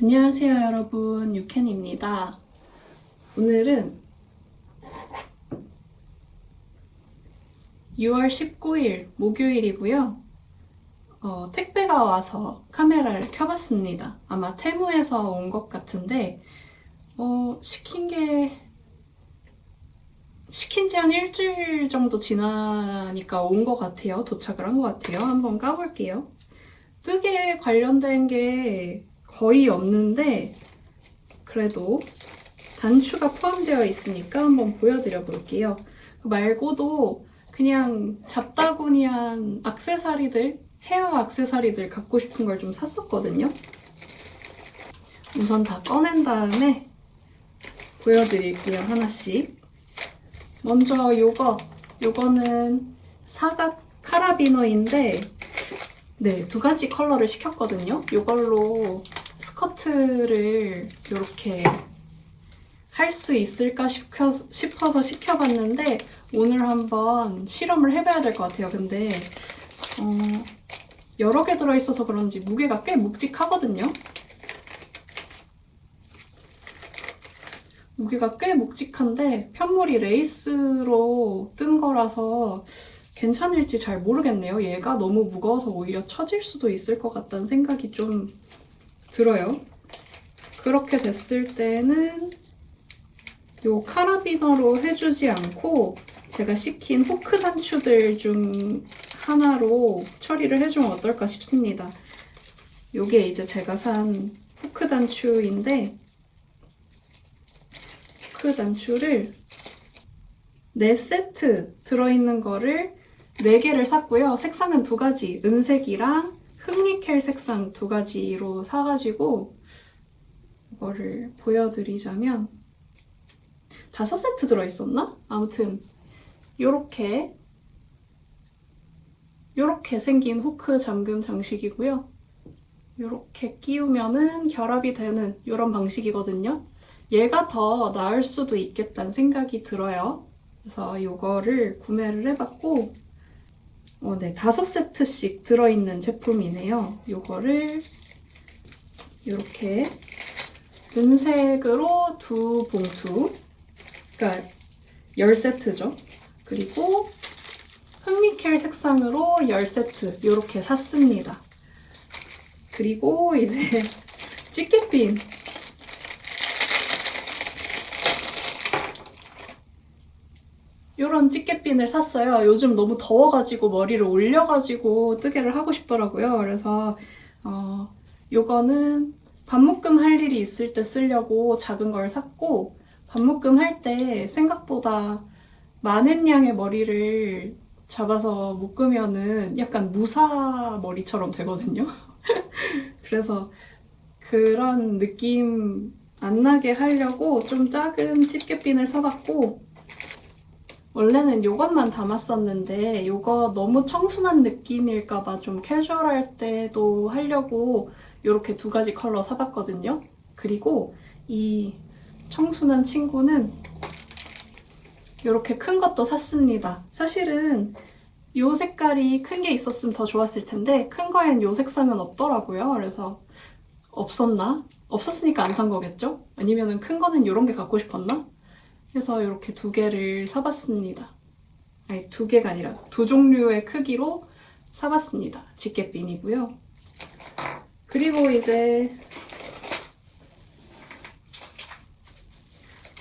안녕하세요 여러분, 유캔입니다. 오늘은 6월 19일 목요일이고요. 택배가 와서 카메라를 켜봤습니다. 아마 테무에서 온 것 같은데 시킨 지 한 일주일 정도 지나니까 온 것 같아요. 도착을 한 것 같아요. 한번 까볼게요. 뜨개 관련된 게 거의 없는데 그래도 단추가 포함되어 있으니까 한번 보여드려 볼게요. 그 말고도 그냥 잡다구니한 액세서리들, 헤어 액세서리들 갖고 싶은 걸 좀 샀었거든요. 우선 다 꺼낸 다음에 보여드릴게요, 하나씩. 먼저 요거는 사각 카라비너인데 네, 두 가지 컬러를 시켰거든요. 요걸로 스커트를 이렇게 할 수 있을까 싶어서 시켜봤는데 오늘 한번 실험을 해봐야 될 것 같아요. 근데 여러 개 들어있어서 그런지 무게가 꽤 묵직하거든요. 무게가 꽤 묵직한데 편물이 레이스로 뜬 거라서 괜찮을지 잘 모르겠네요. 얘가 너무 무거워서 오히려 처질 수도 있을 것 같다는 생각이 좀 들어요. 그렇게 됐을 때는 요 카라비너로 해주지 않고 제가 시킨 후크 단추들 중 하나로 처리를 해주면 어떨까 싶습니다. 요게 이제 제가 산 후크 단추인데 후크 단추를 4세트 들어있는 거를 4개를 샀고요. 색상은 2가지, 은색이랑 흑니켈 색상 2가지로 사가지고 이거를 보여드리자면 5세트 들어있었나? 아무튼 요렇게 생긴 후크 잠금 장식이고요. 요렇게 끼우면은 결합이 되는 이런 방식이거든요. 얘가 더 나을 수도 있겠다는 생각이 들어요. 그래서 요거를 구매를 해봤고 네, 5세트씩 들어있는 제품이네요. 요거를 이렇게 은색으로 2봉투, 그러니까 10세트죠. 그리고 흑니켈 색상으로 10세트 이렇게 샀습니다. 그리고 이제 집게핀, 이런 집게핀을 샀어요. 요즘 너무 더워가지고 머리를 올려가지고 뜨개를 하고 싶더라고요. 그래서 요거는 반묶음 할 일이 있을 때 쓰려고 작은 걸 샀고, 반묶음 할 때 생각보다 많은 양의 머리를 잡아서 묶으면은 약간 무사 머리처럼 되거든요. 그래서 그런 느낌 안 나게 하려고 좀 작은 집게핀을 사봤고, 원래는 요것만 담았었는데 요거 너무 청순한 느낌일까봐 좀 캐주얼할 때도 하려고 이렇게 2가지 컬러 사봤거든요. 그리고 이 청순한 친구는 이렇게 큰 것도 샀습니다. 사실은 요 색깔이 큰 게 있었으면 더 좋았을 텐데 큰 거엔 요 색상은 없더라고요. 그래서 없었으니까 안 산 거겠죠? 아니면은 큰 거는 요런 게 갖고 싶었나? 그래서 이렇게 2개를 사봤습니다. 아니, 2개가 아니라 2종류의 크기로 사봤습니다. 집게핀이고요. 그리고 이제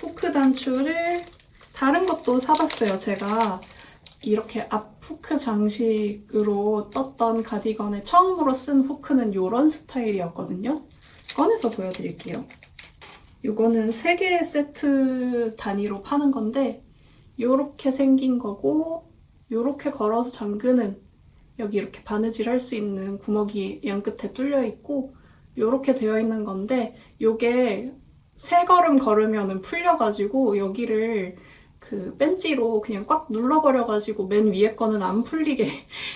후크 단추를 다른 것도 사봤어요. 제가 이렇게 앞 후크 장식으로 떴던 가디건에 처음으로 쓴 후크는 이런 스타일이었거든요. 꺼내서 보여드릴게요. 이거는 3개의 세트 단위로 파는 건데 요렇게 생긴 거고, 요렇게 걸어서 잠그는, 여기 이렇게 바느질 할 수 있는 구멍이 양끝에 뚫려 있고 요렇게 되어 있는 건데 요게 3걸음 걸으면 풀려가지고 여기를 그 벤치로 그냥 꽉 눌러버려가지고 맨 위에 거는 안 풀리게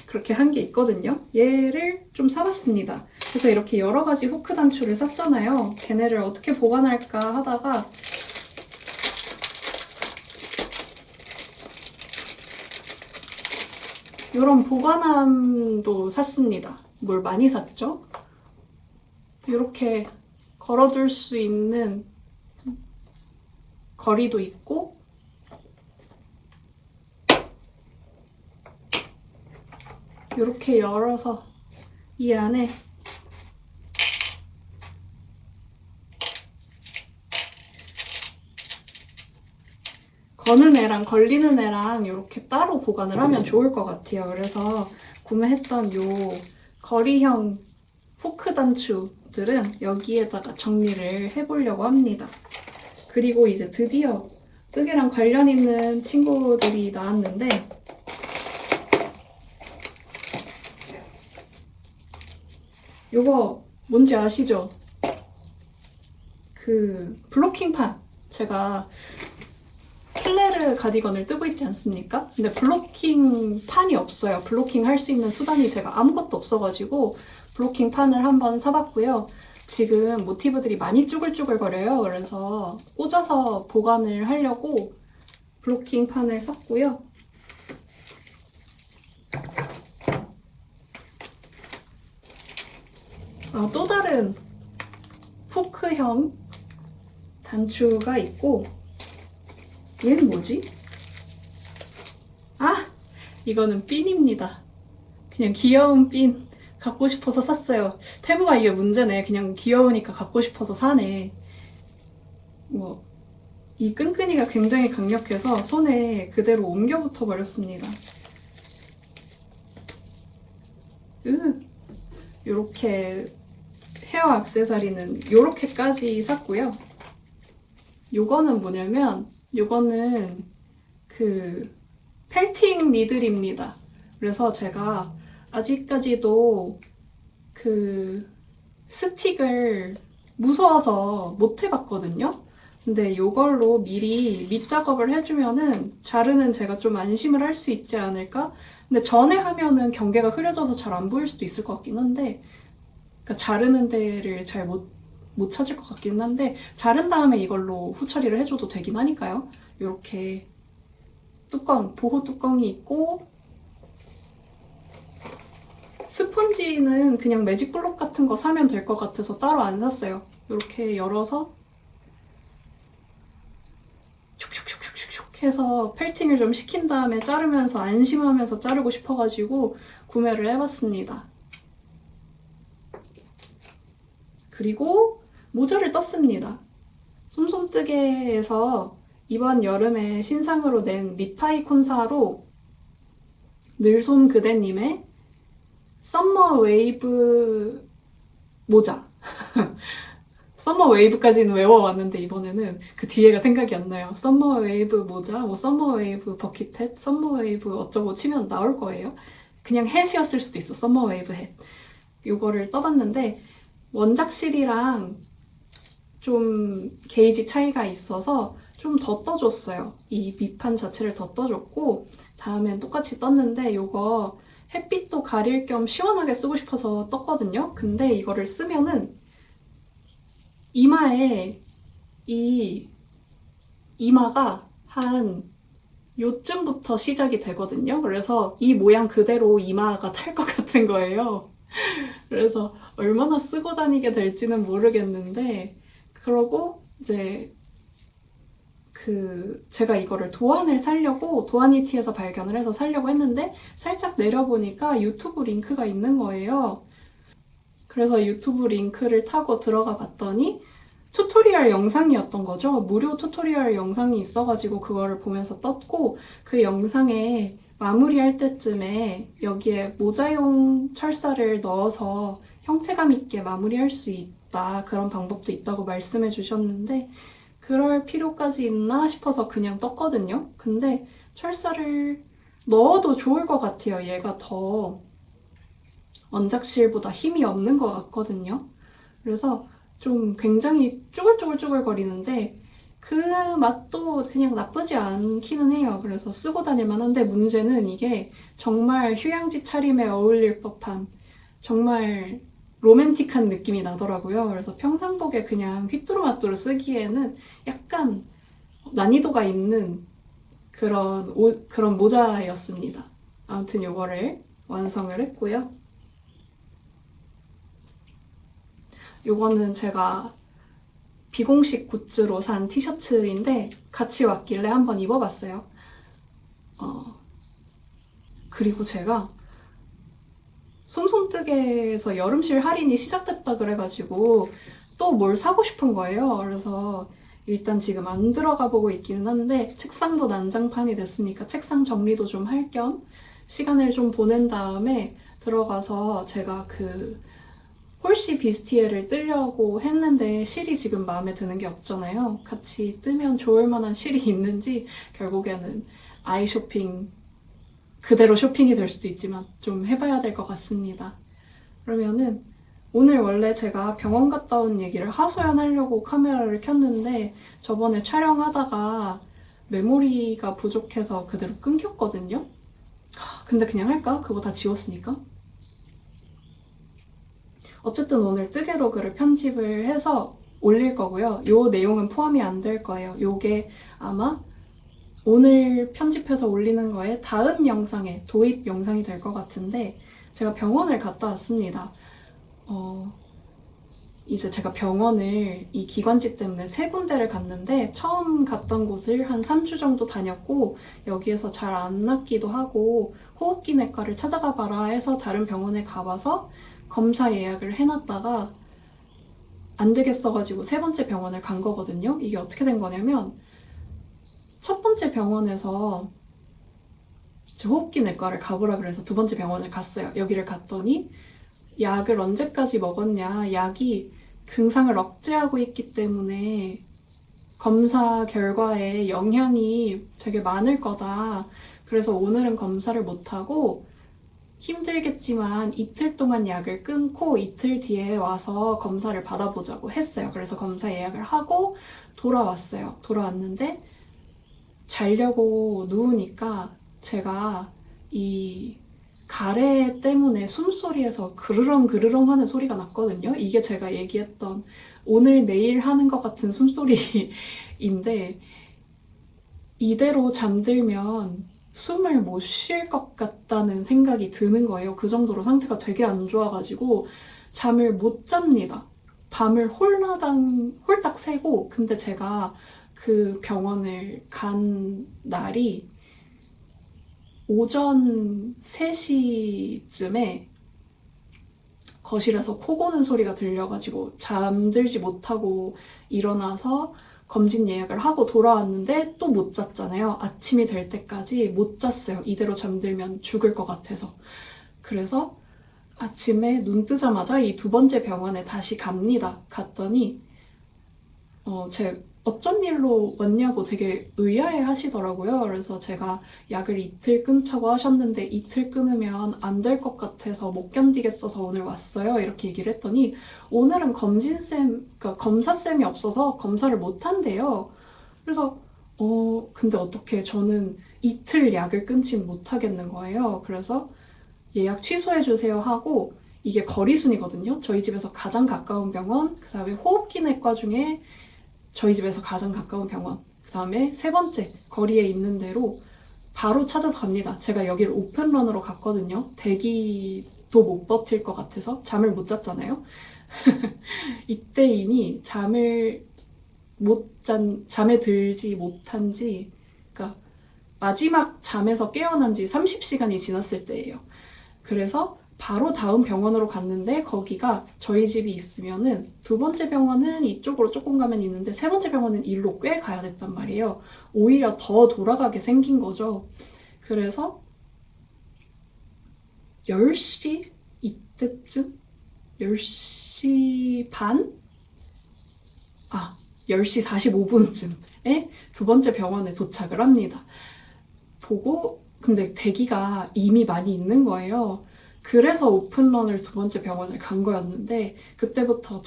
그렇게 한 게 있거든요. 얘를 좀 사봤습니다. 그래서 이렇게 여러 가지 후크 단추를 샀잖아요. 걔네를 어떻게 보관할까 하다가 이런 보관함도 샀습니다. 뭘 많이 샀죠? 이렇게 걸어둘 수 있는 거리도 있고 이렇게 열어서 이 안에 거는 애랑 걸리는 애랑 이렇게 따로 보관을 하면 좋을 것 같아요. 그래서 구매했던 요 거리형 포크 단추들은 여기에다가 정리를 해보려고 합니다. 그리고 이제 드디어 뜨개랑 관련 있는 친구들이 나왔는데 요거 뭔지 아시죠? 그 블로킹판 제가 플레르 가디건을 뜨고 있지 않습니까? 근데 블로킹 판이 없어요. 블로킹 할 수 있는 수단이 제가 아무것도 없어가지고 블로킹 판을 한번 사봤고요. 지금 모티브들이 많이 쭈글쭈글거려요. 그래서 꽂아서 보관을 하려고 블로킹 판을 샀고요. 또 다른 포크형 단추가 있고 얘는 뭐지? 이거는 핀입니다. 그냥 귀여운 핀 갖고 싶어서 샀어요. 테무가 이게 문제네. 그냥 귀여우니까 갖고 싶어서 사네. 이 끈끈이가 굉장히 강력해서 손에 그대로 옮겨 붙어 버렸습니다. 요렇게 헤어 액세서리는 요렇게까지 샀고요. 요거는 뭐냐면 요거는 그 펠팅 니들입니다. 그래서 제가 아직까지도 그 스틱을 무서워서 못 해봤거든요. 근데 요걸로 미리 밑작업을 해주면은 자르는 제가 좀 안심을 할 수 있지 않을까? 근데 전에 하면은 경계가 흐려져서 잘 안 보일 수도 있을 것 같긴 한데 그러니까 자르는 데를 잘 못 찾을 것 같긴 한데 자른 다음에 이걸로 후처리를 해줘도 되긴 하니까요. 이렇게 뚜껑, 보호 뚜껑이 있고 스펀지는 그냥 매직 블록 같은 거 사면 될 것 같아서 따로 안 샀어요. 이렇게 열어서 슉슉슉슉슉 해서 펠팅을 좀 시킨 다음에 자르면서 안심하면서 자르고 싶어가지고 구매를 해봤습니다. 그리고 모자를 떴습니다. 솜솜뜨개에서 이번 여름에 신상으로 낸 리파이 콘사로 늘솜 그대님의 썸머 웨이브 모자 썸머 웨이브까지는 외워왔는데 이번에는 그 뒤에가 생각이 안 나요. 썸머 웨이브 모자, 뭐 썸머 웨이브 버킷햇, 썸머 웨이브 어쩌고 치면 나올 거예요. 그냥 햇이었을 수도 있어. 썸머 웨이브 햇. 요거를 떠봤는데 원작실이랑 좀 게이지 차이가 있어서 좀 더 떠줬어요. 이 밑판 자체를 더 떠줬고 다음엔 똑같이 떴는데 요거 햇빛도 가릴 겸 시원하게 쓰고 싶어서 떴거든요. 근데 이거를 쓰면은 이마에 이 이마가 한 요쯤부터 시작이 되거든요. 그래서 이 모양 그대로 이마가 탈 것 같은 거예요. 그래서 얼마나 쓰고 다니게 될지는 모르겠는데 그러고 이제 제가 이거를 도안을 사려고 도안이티에서 발견을 해서 사려고 했는데 살짝 내려보니까 유튜브 링크가 있는 거예요. 그래서 유튜브 링크를 타고 들어가 봤더니 튜토리얼 영상이었던 거죠. 무료 튜토리얼 영상이 있어가지고 그거를 보면서 떴고 그 영상에 마무리할 때쯤에 여기에 모자용 철사를 넣어서 형태감 있게 마무리할 수 있다. 그런 방법도 있다고 말씀해 주셨는데 그럴 필요까지 있나 싶어서 그냥 떴거든요. 근데 철사를 넣어도 좋을 것 같아요. 얘가 더 원작실보다 힘이 없는 것 같거든요. 그래서 좀 굉장히 쭈글쭈글쭈글 거리는데 그 맛도 그냥 나쁘지 않기는 해요. 그래서 쓰고 다닐 만한데 문제는 이게 정말 휴양지 차림에 어울릴 법한 정말 로맨틱한 느낌이 나더라고요. 그래서 평상복에 그냥 휘뚜루마뚜루 쓰기에는 약간 난이도가 있는 그런 모자였습니다. 아무튼 요거를 완성을 했고요. 요거는 제가 비공식 굿즈로 산 티셔츠인데 같이 왔길래 한번 입어봤어요. 그리고 제가 솜솜뜨개에서 여름실 할인이 시작됐다 그래가지고 또 뭘 사고 싶은 거예요. 그래서 일단 지금 안 들어가 보고 있기는 한데 책상도 난장판이 됐으니까 책상 정리도 좀 할 겸 시간을 좀 보낸 다음에 들어가서 제가 그 홀씨 비스티에를 뜨려고 했는데 실이 지금 마음에 드는 게 없잖아요. 같이 뜨면 좋을 만한 실이 있는지 결국에는 아이 쇼핑 그대로 쇼핑이 될 수도 있지만 좀 해봐야 될 것 같습니다. 그러면은 오늘 원래 제가 병원 갔다 온 얘기를 하소연하려고 카메라를 켰는데 저번에 촬영하다가 메모리가 부족해서 그대로 끊겼거든요. 근데 그냥 할까? 그거 다 지웠으니까. 어쨌든 오늘 뜨개로그를 편집을 해서 올릴 거고요. 요 내용은 포함이 안 될 거예요. 요게 아마 오늘 편집해서 올리는 거에 다음 영상에 도입 영상이 될 것 같은데 제가 병원을 갔다 왔습니다. 이제 제가 병원을 이 기관지 때문에 3군데를 갔는데 처음 갔던 곳을 한 3주 정도 다녔고 여기에서 잘 안 낫기도 하고 호흡기내과를 찾아가 봐라 해서 다른 병원에 가봐서 검사 예약을 해놨다가 안 되겠어가지고 3번째 병원을 간 거거든요. 이게 어떻게 된 거냐면 첫 번째 병원에서 제 호흡기내과를 가보라 그래서 2번째 병원을 갔어요. 여기를 갔더니 약을 언제까지 먹었냐, 약이 증상을 억제하고 있기 때문에 검사 결과에 영향이 되게 많을 거다. 그래서 오늘은 검사를 못하고 힘들겠지만 이틀 동안 약을 끊고 이틀 뒤에 와서 검사를 받아보자고 했어요. 그래서 검사 예약을 하고 돌아왔어요. 돌아왔는데 자려고 누우니까 제가 이 가래 때문에 숨소리에서 그르렁 그르렁 하는 소리가 났거든요. 이게 제가 얘기했던 오늘 내일 하는 것 같은 숨소리인데 이대로 잠들면 숨을 못 쉴 것 같다는 생각이 드는 거예요. 그 정도로 상태가 되게 안 좋아가지고 잠을 못 잡니다. 밤을 홀딱 새고 근데 제가 그 병원을 간 날이 오전 3시쯤에 거실에서 코 고는 소리가 들려가지고 잠들지 못하고 일어나서 검진 예약을 하고 돌아왔는데 또 못 잤잖아요. 아침이 될 때까지 못 잤어요. 이대로 잠들면 죽을 것 같아서. 그래서 아침에 눈 뜨자마자 이 2번째 병원에 다시 갑니다. 갔더니 제 어쩐 일로 왔냐고 되게 의아해 하시더라고요. 그래서 제가 약을 이틀 끊자고 하셨는데 이틀 끊으면 안 될 것 같아서 못 견디겠어서 오늘 왔어요. 이렇게 얘기를 했더니 오늘은 그러니까 검사쌤이 없어서 검사를 못 한대요. 그래서 근데 어떻게 저는 이틀 약을 끊진 못하겠는 거예요. 그래서 예약 취소해주세요 하고 이게 거리순이거든요. 저희 집에서 가장 가까운 병원, 그 다음에 호흡기내과 중에 저희 집에서 가장 가까운 병원, 그 다음에 3번째 거리에 있는 대로 바로 찾아서 갑니다. 제가 여기를 오픈런으로 갔거든요. 대기도 못 버틸 것 같아서 잠을 못 잤잖아요. 이때이니 잠에 들지 못한 지, 그러니까 마지막 잠에서 깨어난 지 30시간이 지났을 때예요. 그래서 바로 다음 병원으로 갔는데 거기가 저희 집이 있으면은 2번째 병원은 이쪽으로 조금 가면 있는데 3번째 병원은 일로 꽤 가야 됐단 말이에요. 오히려 더 돌아가게 생긴 거죠. 그래서 10시? 이때쯤? 10시 반? 10시 45분쯤에 2번째 병원에 도착을 합니다. 보고 근데 대기가 이미 많이 있는 거예요. 그래서 오픈런을 2번째 병원을 간 거였는데 그때부터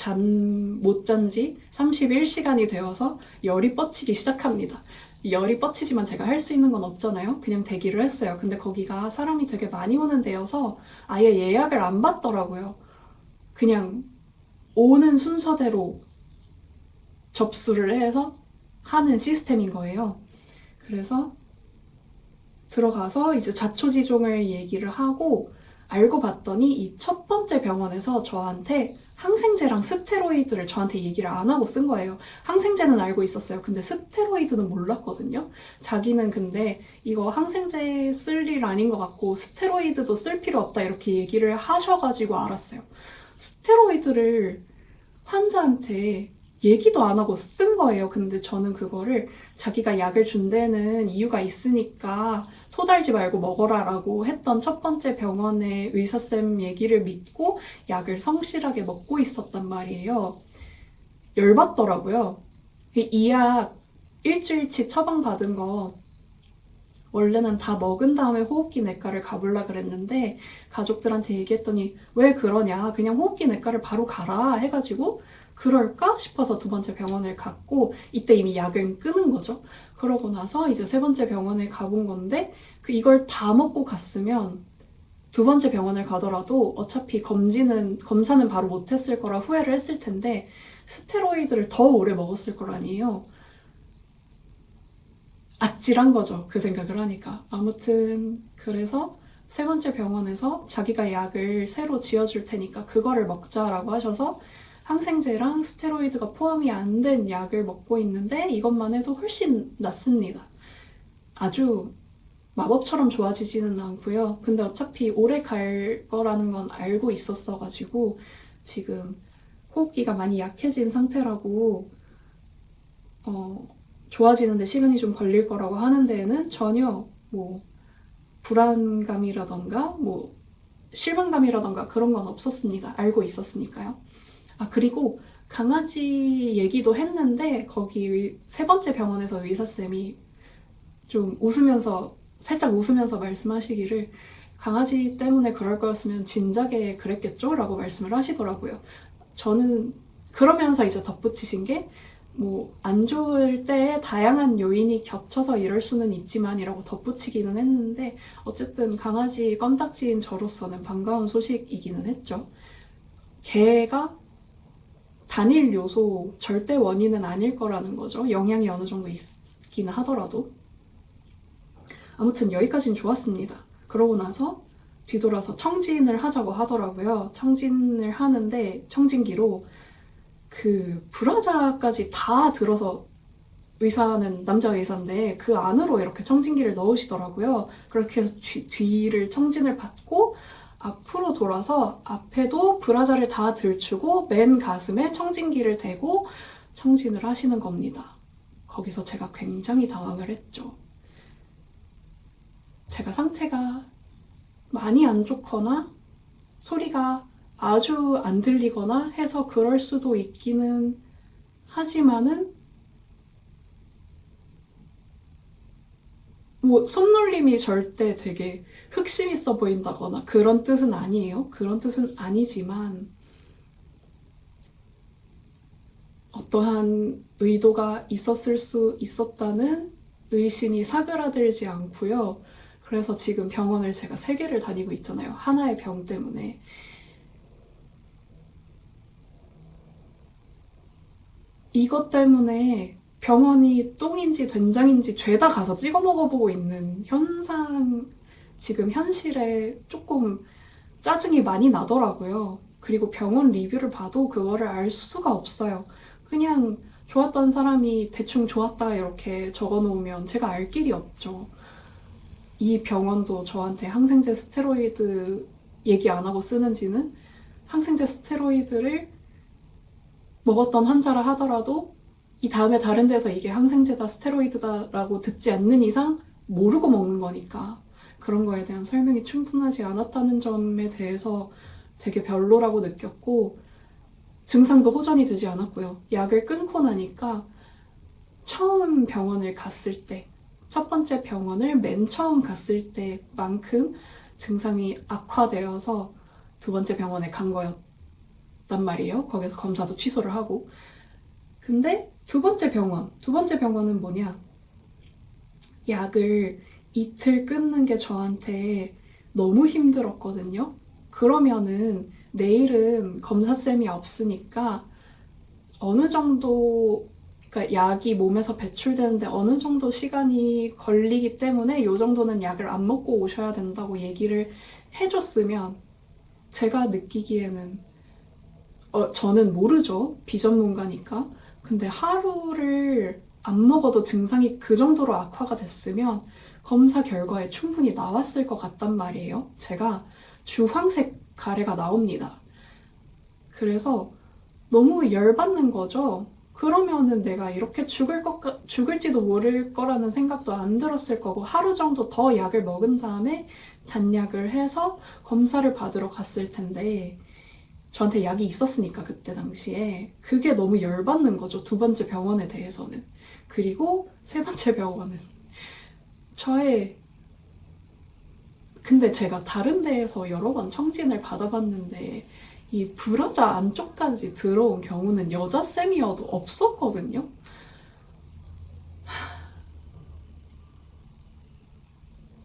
못 잔 지 31시간이 되어서 열이 뻗치기 시작합니다. 열이 뻗치지만 제가 할 수 있는 건 없잖아요. 그냥 대기를 했어요. 근데 거기가 사람이 되게 많이 오는 데여서 아예 예약을 안 받더라고요. 그냥 오는 순서대로 접수를 해서 하는 시스템인 거예요. 그래서 들어가서 이제 자초지종을 얘기를 하고 알고 봤더니 이 첫 번째 병원에서 저한테 항생제랑 스테로이드를 저한테 얘기를 안 하고 쓴 거예요. 항생제는 알고 있었어요. 근데 스테로이드는 몰랐거든요. 자기는 근데 이거 항생제 쓸 일 아닌 것 같고 스테로이드도 쓸 필요 없다 이렇게 얘기를 하셔가지고 알았어요. 스테로이드를 환자한테 얘기도 안 하고 쓴 거예요. 근데 저는 그거를 자기가 약을 준 데는 이유가 있으니까 토달지 말고 먹어라라고 했던 첫 번째 병원의 의사쌤 얘기를 믿고 약을 성실하게 먹고 있었단 말이에요. 열받더라고요. 이 약 일주일치 처방받은 거 원래는 다 먹은 다음에 호흡기 내과를 가보려 그랬는데 가족들한테 얘기했더니 왜 그러냐 그냥 호흡기 내과를 바로 가라 해가지고 그럴까 싶어서 두 번째 병원을 갔고 이때 이미 약을 끊은 거죠. 그러고 나서 이제 세 번째 병원에 가본 건데 이걸 다 먹고 갔으면 두 번째 병원을 가더라도 어차피 검사는 바로 못했을 거라 후회를 했을 텐데 스테로이드를 더 오래 먹었을 거라니에요. 아찔한 거죠. 그 생각을 하니까. 아무튼 그래서 세 번째 병원에서 자기가 약을 새로 지어줄 테니까 그거를 먹자라고 하셔서 항생제랑 스테로이드가 포함이 안 된 약을 먹고 있는데 이것만 해도 훨씬 낫습니다. 아주 마법처럼 좋아지지는 않고요. 근데 어차피 오래 갈 거라는 건 알고 있었어가지고 지금 호흡기가 많이 약해진 상태라고 좋아지는데 시간이 좀 걸릴 거라고 하는 데에는 전혀 뭐 불안감이라던가 뭐 실망감이라던가 그런 건 없었습니다. 알고 있었으니까요. 아, 그리고 강아지 얘기도 했는데 거기 세 번째 병원에서 의사쌤이 좀 살짝 웃으면서 말씀하시기를 강아지 때문에 그럴 거였으면 진작에 그랬겠죠? 라고 말씀을 하시더라고요. 저는 그러면서 이제 덧붙이신 게 뭐 안 좋을 때 다양한 요인이 겹쳐서 이럴 수는 있지만이라고 덧붙이기는 했는데 어쨌든 강아지 껌딱지인 저로서는 반가운 소식이기는 했죠. 개가 단일 요소 절대 원인은 아닐 거라는 거죠. 영향이 어느 정도 있기는 하더라도. 아무튼 여기까지는 좋았습니다. 그러고 나서 뒤돌아서 청진을 하자고 하더라고요. 청진을 하는데 청진기로 그 브라자까지 다 들어서 의사는 남자 의사인데 그 안으로 이렇게 청진기를 넣으시더라고요. 그렇게 해서 뒤를 청진을 받고 앞으로 돌아서 앞에도 브라자를 다 들추고 맨 가슴에 청진기를 대고 청진을 하시는 겁니다. 거기서 제가 굉장히 당황을 했죠. 제가 상태가 많이 안 좋거나 소리가 아주 안 들리거나 해서 그럴 수도 있기는 하지만은 뭐 손놀림이 절대 되게 흑심 있어 보인다거나 그런 뜻은 아니에요. 그런 뜻은 아니지만 어떠한 의도가 있었을 수 있었다는 의심이 사그라들지 않고요. 그래서 지금 병원을 제가 3개를 다니고 있잖아요. 하나의 병 때문에. 이것 때문에 병원이 똥인지 된장인지 죄다 가서 찍어 먹어보고 있는 지금 현실에 조금 짜증이 많이 나더라고요. 그리고 병원 리뷰를 봐도 그거를 알 수가 없어요. 그냥 좋았던 사람이 대충 좋았다 이렇게 적어놓으면 제가 알 길이 없죠. 이 병원도 저한테 항생제 스테로이드 얘기 안 하고 쓰는지는 항생제 스테로이드를 먹었던 환자라 하더라도 이 다음에 다른 데서 이게 항생제다 스테로이드다라고 듣지 않는 이상 모르고 먹는 거니까 그런 거에 대한 설명이 충분하지 않았다는 점에 대해서 되게 별로라고 느꼈고 증상도 호전이 되지 않았고요. 약을 끊고 나니까 처음 병원을 갔을 때 첫 번째 병원을 맨 처음 갔을 때만큼 증상이 악화되어서 두 번째 병원에 간 거였단 말이에요. 거기서 검사도 취소를 하고. 근데 두 번째 병원은 뭐냐? 약을 이틀 끊는 게 저한테 너무 힘들었거든요. 그러면은 내일은 검사쌤이 없으니까 어느 정도 그러니까 약이 몸에서 배출되는데 어느 정도 시간이 걸리기 때문에 이 정도는 약을 안 먹고 오셔야 된다고 얘기를 해줬으면 제가 느끼기에는 저는 모르죠. 비전문가니까. 근데 하루를 안 먹어도 증상이 그 정도로 악화가 됐으면 검사 결과에 충분히 나왔을 것 같단 말이에요. 제가 주황색 가래가 나옵니다. 그래서 너무 열받는 거죠. 그러면은 내가 이렇게 죽을지도 모를 거라는 생각도 안 들었을 거고, 하루 정도 더 약을 먹은 다음에 단약을 해서 검사를 받으러 갔을 텐데, 저한테 약이 있었으니까 그때 당시에 그게 너무 열받는 거죠. 두 번째 병원에 대해서는. 그리고 세 번째 병원은 저의 근데 제가 다른 데에서 여러 번 청진을 받아봤는데 이 브라자 안쪽까지 들어온 경우는 여자쌤이어도 없었거든요.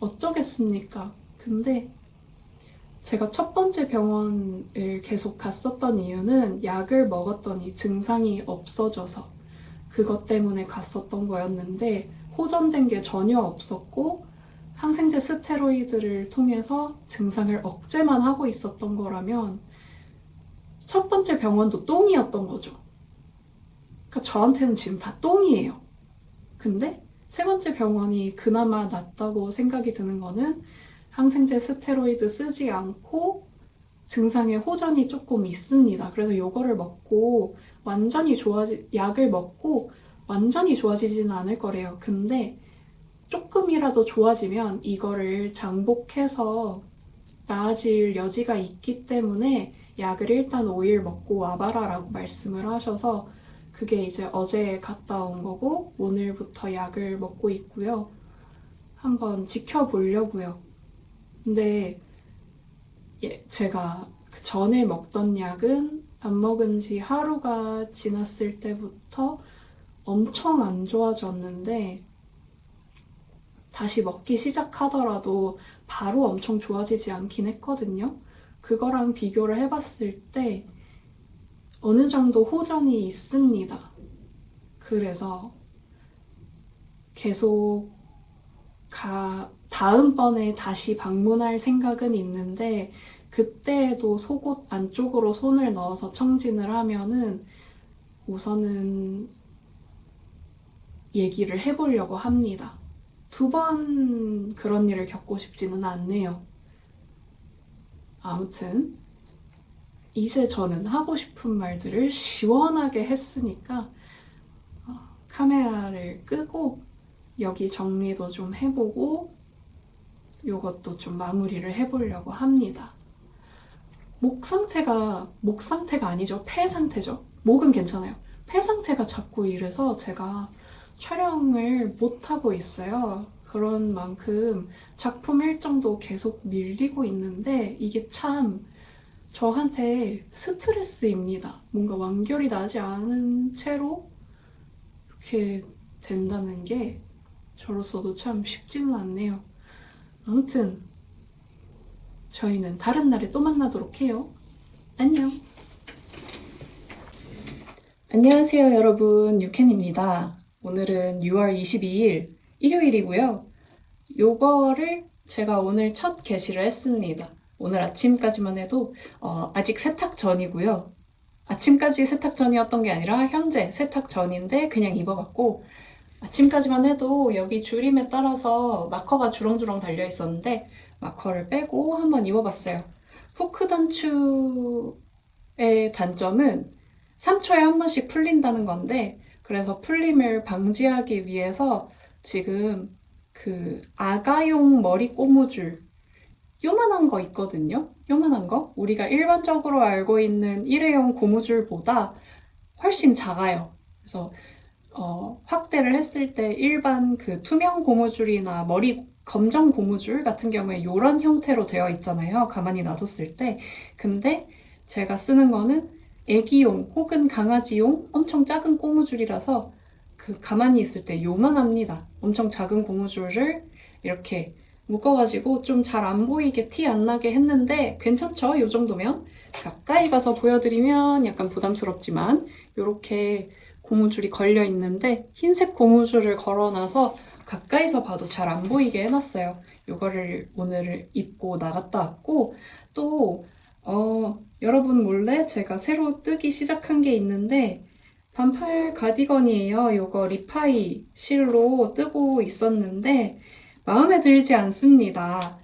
어쩌겠습니까? 근데 제가 첫 번째 병원을 계속 갔었던 이유는 약을 먹었더니 증상이 없어져서 그것 때문에 갔었던 거였는데, 호전된 게 전혀 없었고 항생제 스테로이드를 통해서 증상을 억제만 하고 있었던 거라면 첫 번째 병원도 똥이었던 거죠. 그러니까 저한테는 지금 다 똥이에요. 근데 세 번째 병원이 그나마 낫다고 생각이 드는 거는 항생제 스테로이드 쓰지 않고 증상의 호전이 조금 있습니다. 그래서 요거를 먹고 약을 먹고 완전히 좋아지지는 않을 거래요. 근데 조금이라도 좋아지면 이거를 장복해서 나아질 여지가 있기 때문에 약을 일단 5일 먹고 와봐라라고 말씀을 하셔서, 그게 이제 어제 갔다 온 거고 오늘부터 약을 먹고 있고요. 한번 지켜보려고요. 근데 제가 그 전에 먹던 약은 안 먹은 지 하루가 지났을 때부터 엄청 안 좋아졌는데, 다시 먹기 시작하더라도 바로 엄청 좋아지지 않긴 했거든요. 그거랑 비교를 해봤을 때 어느 정도 호전이 있습니다. 그래서 계속 다음번에 다시 방문할 생각은 있는데, 그때에도 속옷 안쪽으로 손을 넣어서 청진을 하면은 우선은 얘기를 해보려고 합니다. 두 번 그런 일을 겪고 싶지는 않네요. 아무튼 이제 저는 하고 싶은 말들을 시원하게 했으니까 카메라를 끄고 여기 정리도 좀 해보고 요것도 좀 마무리를 해보려고 합니다. 목 상태가 아니죠. 폐 상태죠. 목은 괜찮아요. 폐 상태가 자꾸 이래서 제가 촬영을 못하고 있어요. 그런 만큼 작품 일정도 계속 밀리고 있는데 이게 참 저한테 스트레스입니다. 뭔가 완결이 나지 않은 채로 이렇게 된다는 게 저로서도 참 쉽지는 않네요. 아무튼 저희는 다른 날에 또 만나도록 해요. 안녕. 안녕하세요, 여러분. 유캔입니다. 오늘은 6월 22일 일요일이고요. 요거를 제가 오늘 첫 게시를 했습니다. 오늘 아침까지만 해도 아직 세탁 전이고요. 아침까지 세탁 전이었던 게 아니라 현재 세탁 전인데 그냥 입어봤고, 아침까지만 해도 여기 줄임에 따라서 마커가 주렁주렁 달려 있었는데 마커를 빼고 한번 입어봤어요. 후크 단추의 단점은 3초에 한 번씩 풀린다는 건데, 그래서 풀림을 방지하기 위해서 지금 그 아가용 머리 고무줄 요만한 거 있거든요. 요만한 거? 우리가 일반적으로 알고 있는 일회용 고무줄보다 훨씬 작아요. 그래서 확대를 했을 때 일반 그 투명 고무줄이나 머리 검정 고무줄 같은 경우에 이런 형태로 되어 있잖아요. 가만히 놔뒀을 때. 근데 제가 쓰는 거는 애기용 혹은 강아지용 엄청 작은 고무줄이라서 그 가만히 있을 때 요만합니다. 엄청 작은 고무줄을 이렇게 묶어가지고 좀 잘 안 보이게 티 안 나게 했는데 괜찮죠? 요 정도면. 가까이 가서 보여드리면 약간 부담스럽지만 이렇게 고무줄이 걸려 있는데 흰색 고무줄을 걸어놔서 가까이서 봐도 잘 안 보이게 해놨어요. 이거를 오늘 입고 나갔다 왔고, 또 여러분 몰래 제가 새로 뜨기 시작한 게 있는데 반팔 가디건이에요. 요거 리파이 실로 뜨고 있었는데 마음에 들지 않습니다.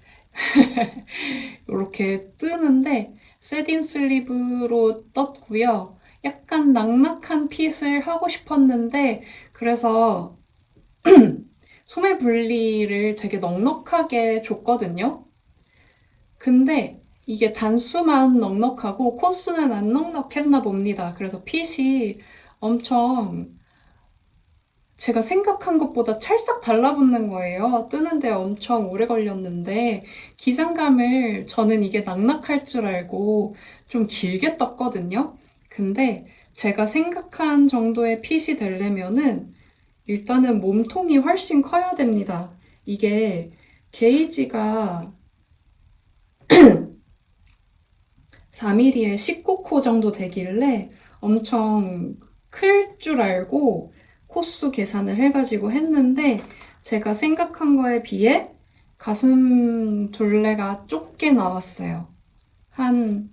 이렇게 뜨는데 세딘 슬리브로 떴고요. 약간 낙낙한 핏을 하고 싶었는데 그래서 소매 분리를 되게 넉넉하게 줬거든요. 근데 이게 단수만 넉넉하고 코수는 안 넉넉했나 봅니다. 그래서 핏이 엄청 제가 생각한 것보다 찰싹 달라붙는 거예요. 뜨는데 엄청 오래 걸렸는데 기장감을 저는 이게 낙낙할 줄 알고 좀 길게 떴거든요. 근데 제가 생각한 정도의 핏이 되려면은 일단은 몸통이 훨씬 커야 됩니다. 이게 게이지가 4mm에 19코 정도 되길래 엄청 클 줄 알고 코수 계산을 해가지고 했는데 제가 생각한 거에 비해 가슴 둘레가 좁게 나왔어요. 한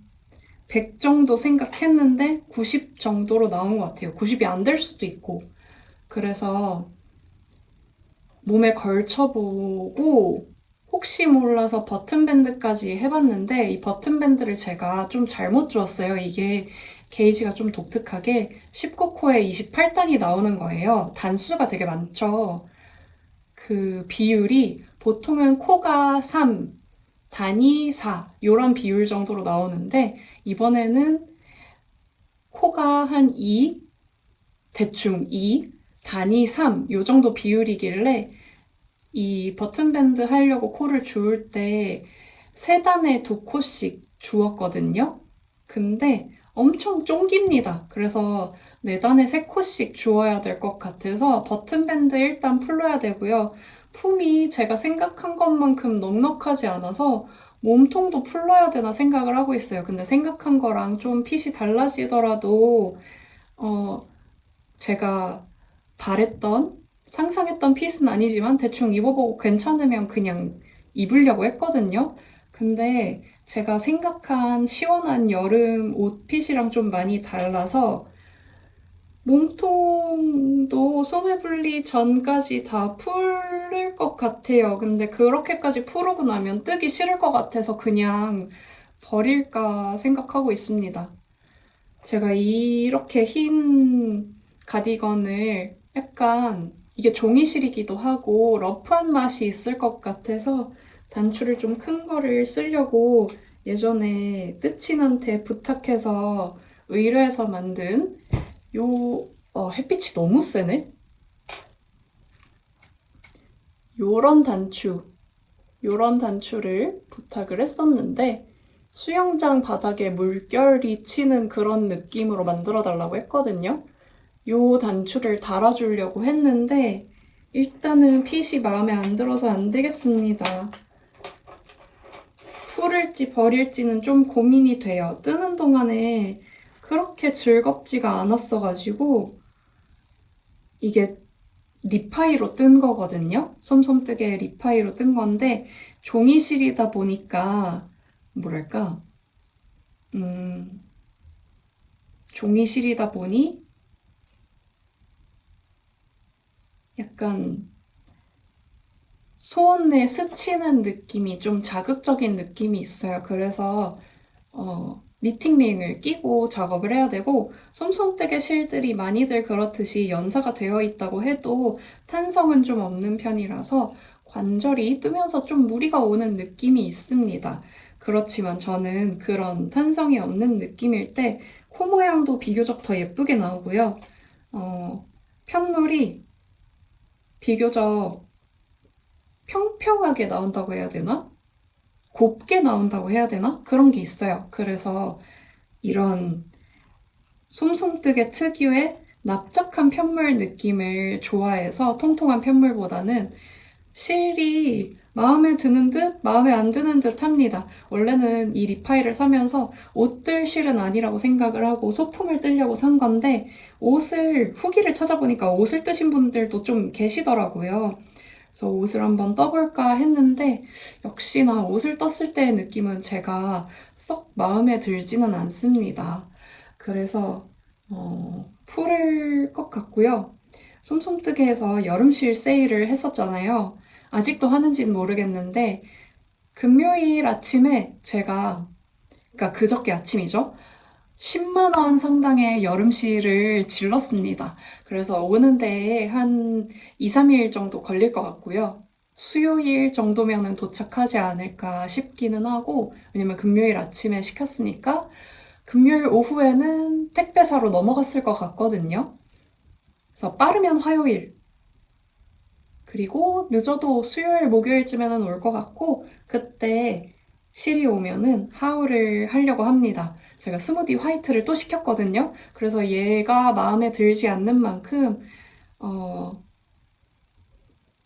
100 정도 생각했는데 90 정도로 나온 것 같아요. 90이 안 될 수도 있고. 그래서 몸에 걸쳐보고 혹시 몰라서 버튼밴드까지 해봤는데 이 버튼밴드를 제가 좀 잘못 주었어요. 이게 게이지가 좀 독특하게 19코에 28단이 나오는 거예요. 단수가 되게 많죠. 그 비율이 보통은 코가 3, 단이 4 이런 비율 정도로 나오는데 이번에는 코가 한 2, 대충 2, 단이 3, 요 정도 비율이길래 이 버튼밴드 하려고 코를 주울 때 세 단에 2코씩 주었거든요. 근데 엄청 쫑깁니다. 그래서 4단에 3코씩 주어야 될 것 같아서 버튼밴드 일단 풀러야 되고요. 품이 제가 생각한 것만큼 넉넉하지 않아서 몸통도 풀러야 되나 생각을 하고 있어요. 근데 생각한 거랑 좀 핏이 달라지더라도 제가 바랬던 상상했던 핏은 아니지만 대충 입어보고 괜찮으면 그냥 입으려고 했거든요. 근데 제가 생각한 시원한 여름 옷 핏이랑 좀 많이 달라서 몸통도 소매 분리 전까지 다 풀릴 것 같아요. 근데 그렇게까지 풀고 나면 뜨기 싫을 것 같아서 그냥 버릴까 생각하고 있습니다. 제가 이렇게 흰 가디건을 약간 이게 종이실이기도 하고 러프한 맛이 있을 것 같아서 단추를 좀 큰 거를 쓰려고 예전에 뜨친한테 부탁해서 의뢰해서 만든 햇빛이 너무 세네? 요런 단추를 부탁을 했었는데 수영장 바닥에 물결이 치는 그런 느낌으로 만들어 달라고 했거든요. 요 단추를 달아주려고 했는데 일단은 핏이 마음에 안 들어서 안 되겠습니다. 풀을지 버릴지는 좀 고민이 돼요. 뜨는 동안에 그렇게 즐겁지가 않았어가지고 이게 리파이로 뜬 거거든요. 솜솜뜨개 리파이로 뜬 건데 종이실이다 보니까 뭐랄까 종이실이다 보니 약간 손에 스치는 느낌이 좀 자극적인 느낌이 있어요. 그래서 니팅링을 끼고 작업을 해야 되고 솜솜뜨개 실들이 많이들 그렇듯이 연사가 되어 있다고 해도 탄성은 좀 없는 편이라서 관절이 뜨면서 좀 무리가 오는 느낌이 있습니다. 그렇지만 저는 그런 탄성이 없는 느낌일 때 코 모양도 비교적 더 예쁘게 나오고요. 편물이 비교적 평평하게 나온다고 해야 되나? 곱게 나온다고 해야 되나? 그런 게 있어요. 그래서 이런 솜솜뜨개 특유의 납작한 편물 느낌을 좋아해서 통통한 편물보다는 실이 마음에 드는 듯 마음에 안 드는 듯 합니다. 원래는 이 리파이를 사면서 옷 뜰 실은 아니라고 생각을 하고 소품을 뜨려고 산 건데 후기를 찾아보니까 옷을 뜨신 분들도 좀 계시더라고요. 그래서 옷을 한번 떠볼까 했는데 역시나 옷을 떴을 때의 느낌은 제가 썩 마음에 들지는 않습니다. 그래서 풀을 것 같고요. 솜솜뜨개에서 여름실 세일을 했었잖아요. 아직도 하는지는 모르겠는데 금요일 아침에 제가, 그러니까 그저께 아침이죠. 10만 원 상당의 여름실을 질렀습니다. 그래서 오는 데에 한 2, 3일 정도 걸릴 것 같고요. 수요일 정도면은 도착하지 않을까 싶기는 하고, 왜냐면 금요일 아침에 시켰으니까 금요일 오후에는 택배사로 넘어갔을 것 같거든요. 그래서 빠르면 화요일, 그리고 늦어도 수요일, 목요일쯤에는 올 것 같고, 그때 실이 오면은 하울을 하려고 합니다. 제가 스무디 화이트를 또 시켰거든요. 그래서 얘가 마음에 들지 않는 만큼, 어,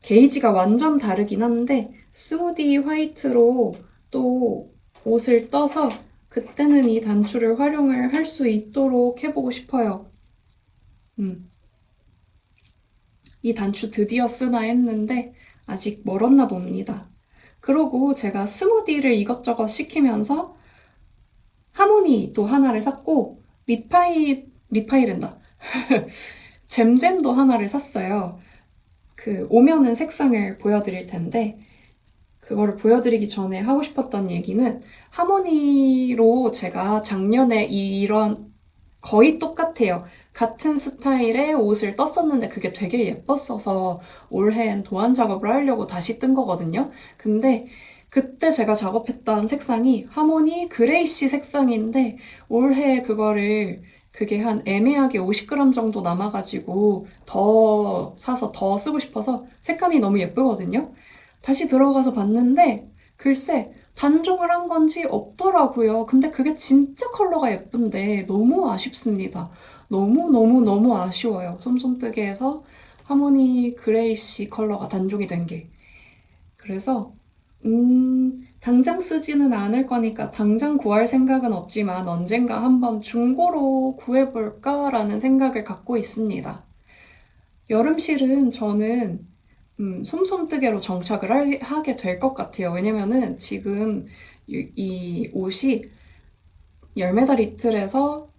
게이지가 완전 다르긴 한데, 스무디 화이트로 또 옷을 떠서 그때는 이 단추를 활용을 할 수 있도록 해보고 싶어요. 이 단추 드디어 쓰나 했는데 아직 멀었나 봅니다. 그러고 제가 스무디를 이것저것 시키면서 하모니도 하나를 샀고 리파이른다. 잼잼도 하나를 샀어요. 오면은 색상을 보여드릴 텐데 그거를 보여드리기 전에 하고 싶었던 얘기는 하모니로 제가 작년에 이런 거의 똑같아요. 같은 스타일의 옷을 떴었는데 그게 되게 예뻤어서 올해엔 도안 작업을 하려고 다시 뜬 거거든요. 근데 그때 제가 작업했던 색상이 하모니 그레이시 색상인데 올해 그게 한 애매하게 50g 정도 남아가지고 더 사서 더 쓰고 싶어서 색감이 너무 예쁘거든요. 다시 들어가서 봤는데 글쎄 단종을 한 건지 없더라고요. 근데 그게 진짜 컬러가 예쁜데 너무 아쉽습니다. 너무 아쉬워요. 솜솜뜨개에서 하모니 그레이시 컬러가 단종이 된 게. 그래서 당장 쓰지는 않을 거니까 당장 구할 생각은 없지만 언젠가 한번 중고로 구해볼까라는 생각을 갖고 있습니다. 여름실은 저는 솜솜뜨개로 정착을 하게 될 것 같아요. 왜냐면은 지금 이 옷이 열매달 이틀에서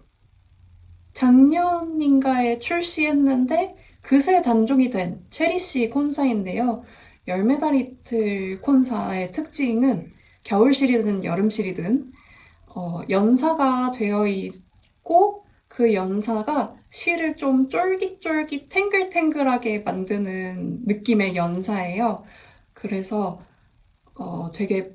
작년인가에 출시했는데 그새 단종이 된 체리씨 콘사인데요. 열매달 이틀 콘사의 특징은 겨울실이든 여름실이든 연사가 되어 있고 그 연사가 실을 좀 쫄깃쫄깃 탱글탱글하게 만드는 느낌의 연사예요. 그래서 되게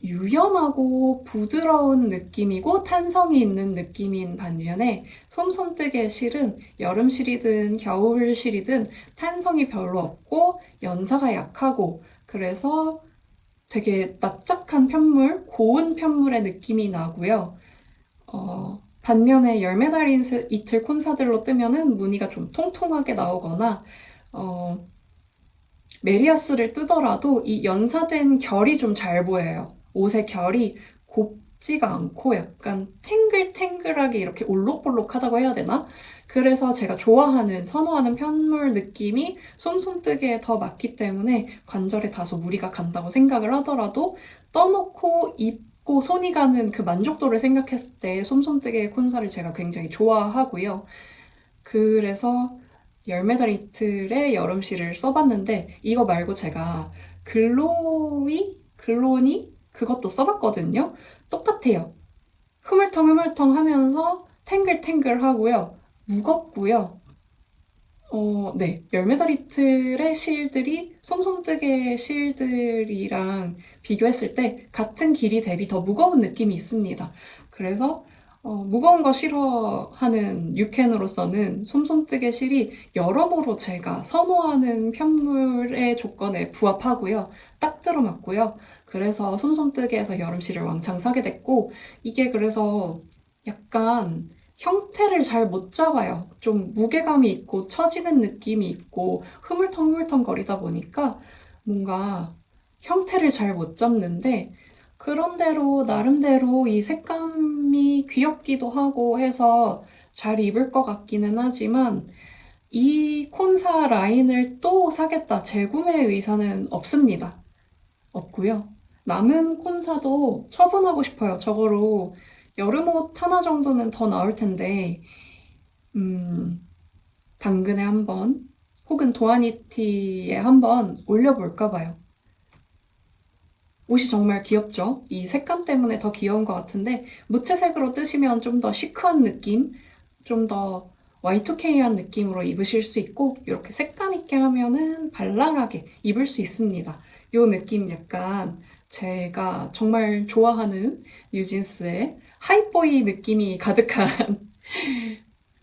유연하고 부드러운 느낌이고 탄성이 있는 느낌인 반면에 솜솜뜨개 실은 여름실이든 겨울실이든 탄성이 별로 없고 연사가 약하고 그래서 되게 납작한 편물, 고운 편물의 느낌이 나고요. 반면에 열매달 이틀 콘사들로 뜨면은 무늬가 좀 통통하게 나오거나 메리아스를 뜨더라도 이 연사된 결이 좀 잘 보여요. 옷의 결이 곱지가 않고 약간 탱글탱글하게 이렇게 올록볼록하다고 해야 되나? 그래서 제가 선호하는 편물 느낌이 솜솜뜨개에 더 맞기 때문에 관절에 다소 무리가 간다고 생각을 하더라도 떠놓고 입고 손이 가는 그 만족도를 생각했을 때 솜솜뜨개의 콘사를 제가 굉장히 좋아하고요. 그래서 열매달 이틀의 여름실을 써봤는데 이거 말고 제가 글로니? 그것도 써봤거든요. 똑같아요. 흐물텅 하면서 탱글탱글 하고요. 무겁고요. 네. 열매달 이틀의 실들이 솜솜뜨개 실들이랑 비교했을 때 같은 길이 대비 더 무거운 느낌이 있습니다. 그래서 무거운 거 싫어하는 유캔으로서는 솜솜뜨개 실이 여러모로 제가 선호하는 편물의 조건에 부합하고요. 딱 들어맞고요. 그래서 솜솜뜨개에서 여름실을 왕창 사게 됐고 이게 그래서 약간 형태를 잘 못 잡아요. 좀 무게감이 있고 처지는 느낌이 있고 흐물텅 거리다 보니까 뭔가 형태를 잘 못 잡는데 그런대로 나름대로 이 색감이 귀엽기도 하고 해서 잘 입을 것 같기는 하지만 이 콘사 라인을 또 사겠다. 재구매 의사는 없습니다. 없고요. 남은 콘사도 처분하고 싶어요. 저거로 여름옷 하나 정도는 더 나올 텐데, 당근에 한번 혹은 도아니티에 한번 올려볼까 봐요. 옷이 정말 귀엽죠? 이 색감 때문에 더 귀여운 것 같은데 무채색으로 뜨시면 좀 더 시크한 느낌, 좀 더 Y2K한 느낌으로 입으실 수 있고 이렇게 색감 있게 하면은 발랄하게 입을 수 있습니다. 이 느낌 약간 제가 정말 좋아하는 뉴진스의 하이보이 느낌이 가득한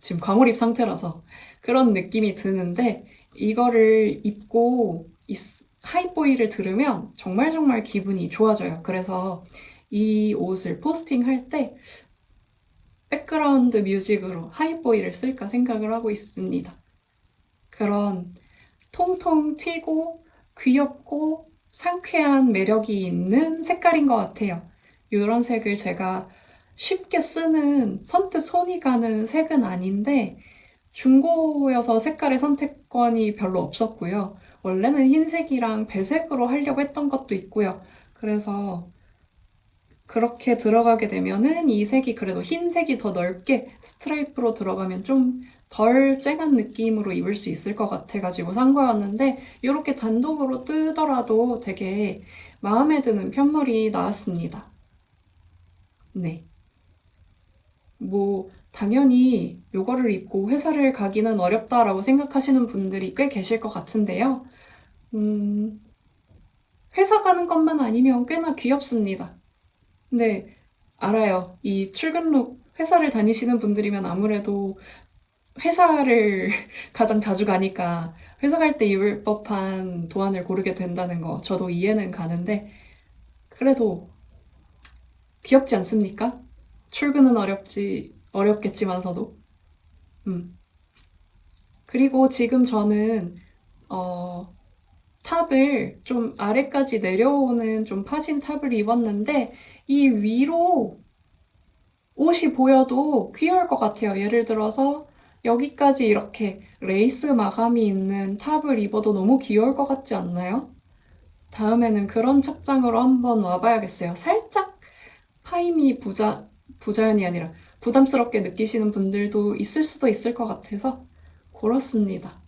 지금 광몰입 상태라서 그런 느낌이 드는데 이거를 입고 하이보이를 들으면 정말 정말 기분이 좋아져요. 그래서 이 옷을 포스팅할 때 백그라운드 뮤직으로 하이보이를 쓸까 생각을 하고 있습니다. 그런 통통 튀고 귀엽고 상쾌한 매력이 있는 색깔인 것 같아요. 이런 색을 제가 쉽게 쓰는 선뜻 손이 가는 색은 아닌데 중고여서 색깔의 선택권이 별로 없었고요. 원래는 흰색이랑 배색으로 하려고 했던 것도 있고요. 그래서 그렇게 들어가게 되면은 이 색이 그래도 흰색이 더 넓게 스트라이프로 들어가면 좀 덜 쨍한 느낌으로 입을 수 있을 것 같아가지고 산 거였는데 이렇게 단독으로 뜨더라도 되게 마음에 드는 편물이 나왔습니다. 네. 뭐 당연히 요거를 입고 회사를 가기는 어렵다라고 생각하시는 분들이 꽤 계실 것 같은데요. 회사 가는 것만 아니면 꽤나 귀엽습니다. 근데 알아요. 이 출근룩 회사를 다니시는 분들이면 아무래도 회사를 가장 자주 가니까 회사 갈 때 입을 법한 도안을 고르게 된다는 거 저도 이해는 가는데 그래도 귀엽지 않습니까? 출근은 어렵겠지만서도. 음. 그리고 지금 저는 어, 탑을 좀 아래까지 내려오는 좀 파진 탑을 입었는데 이 위로 옷이 보여도 귀여울 것 같아요. 예를 들어서 여기까지 이렇게 레이스 마감이 있는 탑을 입어도 너무 귀여울 것 같지 않나요? 다음에는 그런 착장으로 한번 와봐야겠어요. 살짝 파임이 부자연이 아니라 부담스럽게 느끼시는 분들도 있을 수도 있을 것 같아서 그렇습니다.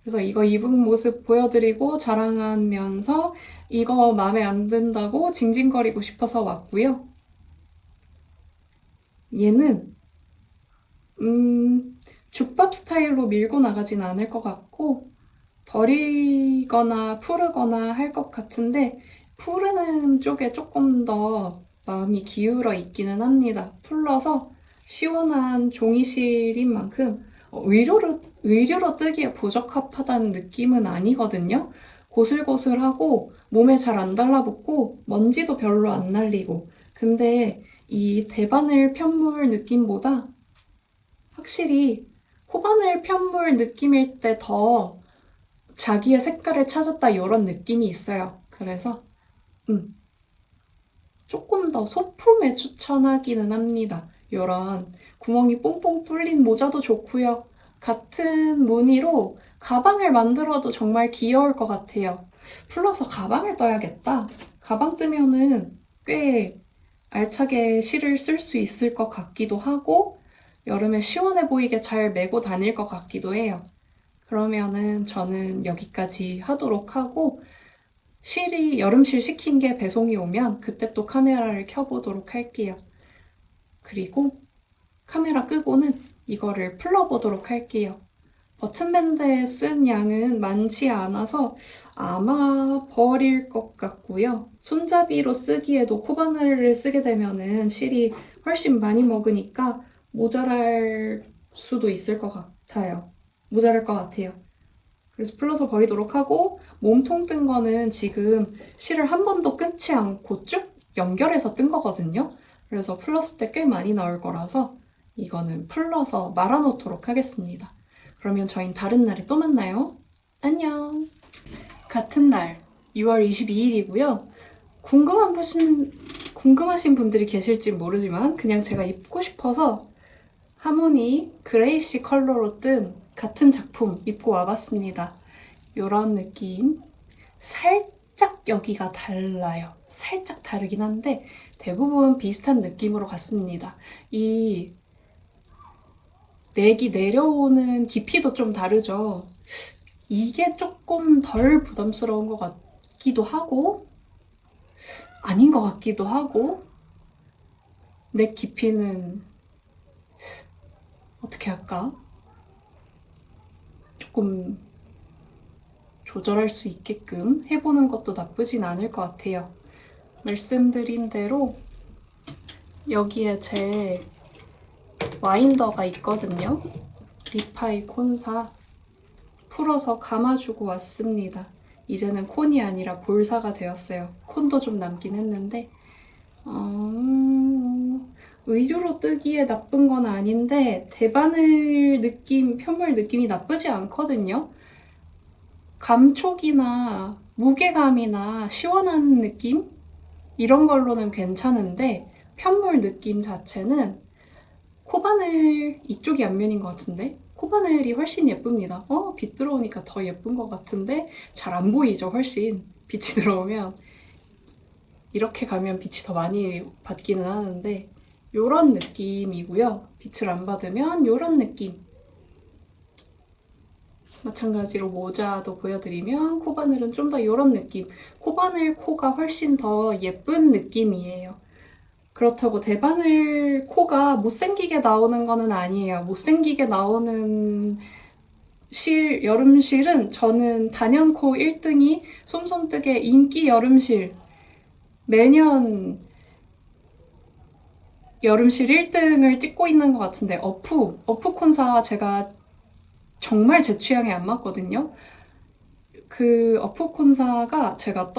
그래서 이거 입은 모습 보여드리고 자랑하면서 이거 마음에 안 든다고 징징거리고 싶어서 왔고요. 얘는 죽밥 스타일로 밀고 나가진 않을 것 같고 버리거나 푸르거나 할 것 같은데 푸르는 쪽에 조금 더 마음이 기울어 있기는 합니다. 풀러서 시원한 종이실인 만큼 의류로 뜨기에 부적합하다는 느낌은 아니거든요. 고슬고슬하고 몸에 잘 안 달라붙고 먼지도 별로 안 날리고 근데 이 대바늘 편물 느낌보다 확실히 코바늘 편물 느낌일 때 더 자기의 색깔을 찾았다 이런 느낌이 있어요. 그래서 조금 더 소품에 추천하기는 합니다. 이런 구멍이 뽕뽕 뚫린 모자도 좋고요. 같은 무늬로 가방을 만들어도 정말 귀여울 것 같아요. 플러서 가방을 떠야겠다. 가방 뜨면은 꽤 알차게 실을 쓸 수 있을 것 같기도 하고 여름에 시원해 보이게 잘 메고 다닐 것 같기도 해요. 그러면은 저는 여기까지 하도록 하고 실이 여름실 시킨 게 배송이 오면 그때 또 카메라를 켜보도록 할게요. 그리고 카메라 끄고는 이거를 풀러보도록 할게요. 버튼밴드에 쓴 양은 많지 않아서 아마 버릴 것 같고요. 손잡이로 쓰기에도 코바늘을 쓰게 되면은 실이 훨씬 많이 먹으니까 모자랄 수도 있을 것 같아요. 모자랄 것 같아요. 그래서 풀러서 버리도록 하고 몸통 뜬 거는 지금 실을 한 번도 끊지 않고 쭉 연결해서 뜬 거거든요. 그래서 풀렀을 때 꽤 많이 나올 거라서 이거는 풀러서 말아놓도록 하겠습니다. 그러면 저희는 다른 날에 또 만나요. 안녕. 같은 날 6월 22일이고요. 궁금하신 분들이 계실지 모르지만 그냥 제가 입고 싶어서 하모니 그레이시 컬러로 뜬 같은 작품 입고 와봤습니다. 이런 느낌. 살짝 여기가 달라요. 살짝 다르긴 한데 대부분 비슷한 느낌으로 갔습니다. 이 넥이 내려오는 깊이도 좀 다르죠. 이게 조금 덜 부담스러운 것 같기도 하고 아닌 것 같기도 하고 넥 깊이는 어떻게 할까? 조금 조절할 수 있게끔 해보는 것도 나쁘진 않을 것 같아요. 말씀드린 대로 여기에 제 와인더가 있거든요. 리파이 콘사 풀어서 감아주고 왔습니다. 이제는 콘이 아니라 볼사가 되었어요. 콘도 좀 남긴 했는데 의류로 뜨기에 나쁜 건 아닌데 대바늘 느낌, 편물 느낌이 나쁘지 않거든요. 감촉이나 무게감이나 시원한 느낌? 이런 걸로는 괜찮은데 편물 느낌 자체는 코바늘 이쪽이 앞면인 것 같은데 코바늘이 훨씬 예쁩니다. 빛 들어오니까 더 예쁜 것 같은데 잘 안 보이죠, 훨씬. 빛이 들어오면 이렇게 가면 빛이 더 많이 받기는 하는데 요런 느낌이고요. 빛을 안 받으면 요런 느낌. 마찬가지로 모자도 보여드리면 코바늘은 좀 더 요런 느낌. 코바늘 코가 훨씬 더 예쁜 느낌이에요. 그렇다고 대바늘 코가 못생기게 나오는 거는 아니에요. 못생기게 나오는 여름실은 저는 단연코 1등이 솜솜뜨게 인기 여름실. 매년 여름실 1등을 찍고 있는 것 같은데 어프 콘사 제가 정말 제 취향에 안 맞거든요. 그 어프 콘사가 제가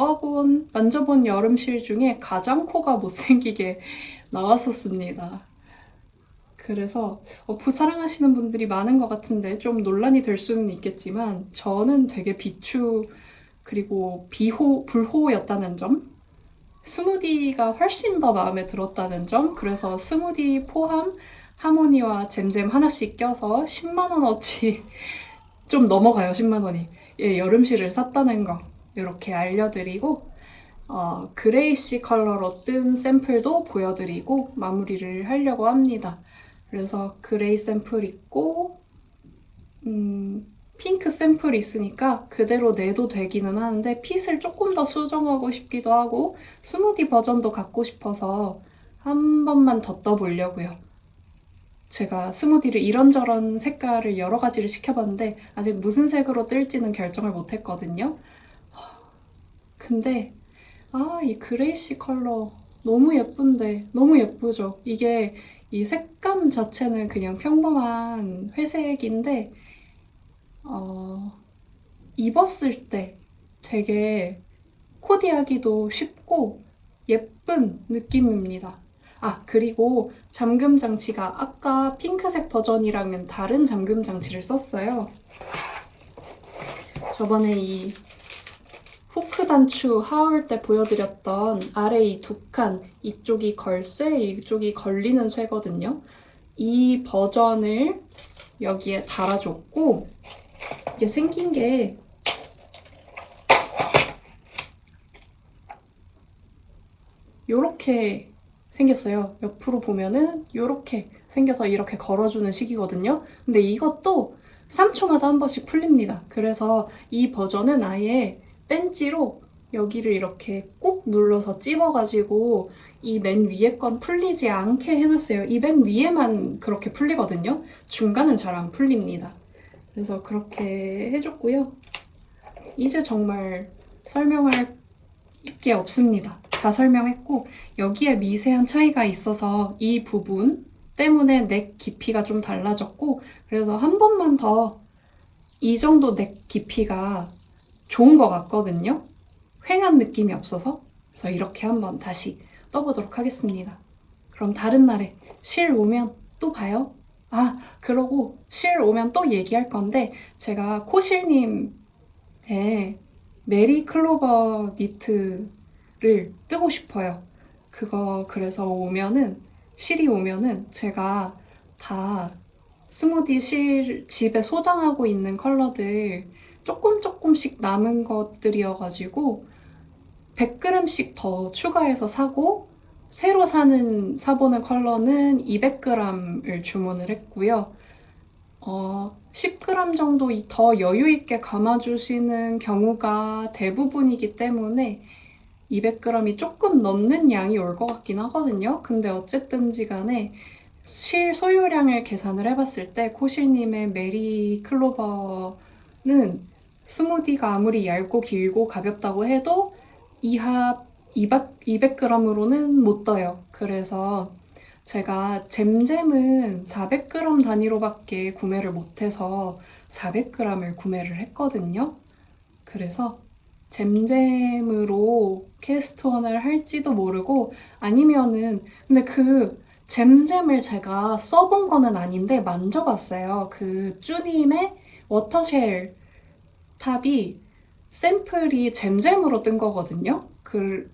만져본 여름실 중에 가장 코가 못생기게 나왔었습니다. 그래서 어프 사랑하시는 분들이 많은 것 같은데 좀 논란이 될 수는 있겠지만 저는 되게 비추 그리고 불호였다는 점, 스무디가 훨씬 더 마음에 들었다는 점, 그래서 스무디 포함 하모니와 잼잼 하나씩 껴서 10만 원어치 좀 넘어가요, 10만 원이. 예, 여름실을 샀다는 거 이렇게 알려드리고 그레이시 컬러로 뜬 샘플도 보여드리고 마무리를 하려고 합니다. 그래서 그레이 샘플 있고 핑크 샘플이 있으니까 그대로 내도 되기는 하는데 핏을 조금 더 수정하고 싶기도 하고 스무디 버전도 갖고 싶어서 한 번만 더 떠보려고요. 제가 스무디를 이런저런 색깔을 여러 가지를 시켜봤는데 아직 무슨 색으로 뜰지는 결정을 못했거든요. 근데 이 그레이시 컬러 너무 예쁜데 너무 예쁘죠? 이게 이 색감 자체는 그냥 평범한 회색인데 입었을 때 되게 코디하기도 쉽고 예쁜 느낌입니다. 그리고 잠금 장치가 아까 핑크색 버전이랑은 다른 잠금 장치를 썼어요. 저번에 이 후크 단추 하울 때 보여드렸던 아래 이 두 칸, 이쪽이 걸쇠, 이쪽이 걸리는 쇠거든요. 이 버전을 여기에 달아줬고 이게 생긴 게 요렇게 생겼어요. 옆으로 보면은 요렇게 생겨서 이렇게 걸어주는 식이거든요. 근데 이것도 3초마다 한 번씩 풀립니다. 그래서 이 버전은 아예 벤치로 여기를 이렇게 꾹 눌러서 찝어가지고 이 맨 위에 건 풀리지 않게 해놨어요. 이 맨 위에만 그렇게 풀리거든요. 중간은 잘 안 풀립니다. 그래서 그렇게 해줬고요. 이제 정말 설명할 게 없습니다. 다 설명했고 여기에 미세한 차이가 있어서 이 부분 때문에 넥 깊이가 좀 달라졌고 그래서 한 번만 더 이 정도 넥 깊이가 좋은 것 같거든요. 휑한 느낌이 없어서 그래서 이렇게 한번 다시 떠보도록 하겠습니다. 그럼 다른 날에 실 오면 또 봐요. 그러고 실 오면 또 얘기할 건데 제가 코실님의 메리 클로버 니트를 뜨고 싶어요. 그거 그래서 실이 오면은 제가 다 스무디 실 집에 소장하고 있는 컬러들 조금씩 남은 것들이어가지고 100g씩 더 추가해서 사고 새로 사보는 컬러는 200g을 주문을 했고요. 10g 정도 더 여유 있게 감아주시는 경우가 대부분이기 때문에 200g이 조금 넘는 양이 올 것 같긴 하거든요. 근데 어쨌든지 간에 실 소요량을 계산을 해봤을 때 코실님의 메리 클로버는 스무디가 아무리 얇고 길고 가볍다고 해도 이합 200g으로는 못 떠요. 그래서 제가 잼잼은 400g 단위로밖에 구매를 못해서 400g을 구매를 했거든요. 그래서 잼잼으로 캐스트온을 할지도 모르고 아니면은 근데 그 잼잼을 제가 써본 거는 아닌데 만져봤어요. 그 쭈님의 워터쉘 탑이 샘플이 잼잼으로 뜬 거거든요.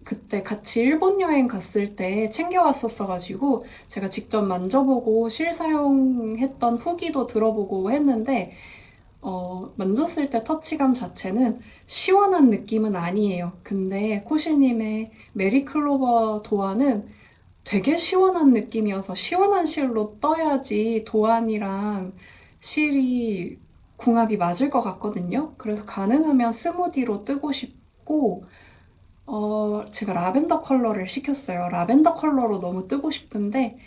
그때 같이 일본 여행 갔을 때 챙겨왔었어가지고 제가 직접 만져보고 실사용했던 후기도 들어보고 했는데 만졌을 때 터치감 자체는 시원한 느낌은 아니에요. 근데 코실님의 메리클로버 도안은 되게 시원한 느낌이어서 시원한 실로 떠야지 도안이랑 실이 궁합이 맞을 것 같거든요. 그래서 가능하면 스무디로 뜨고 싶고 제가 라벤더 컬러를 시켰어요. 라벤더 컬러로 너무 뜨고 싶은데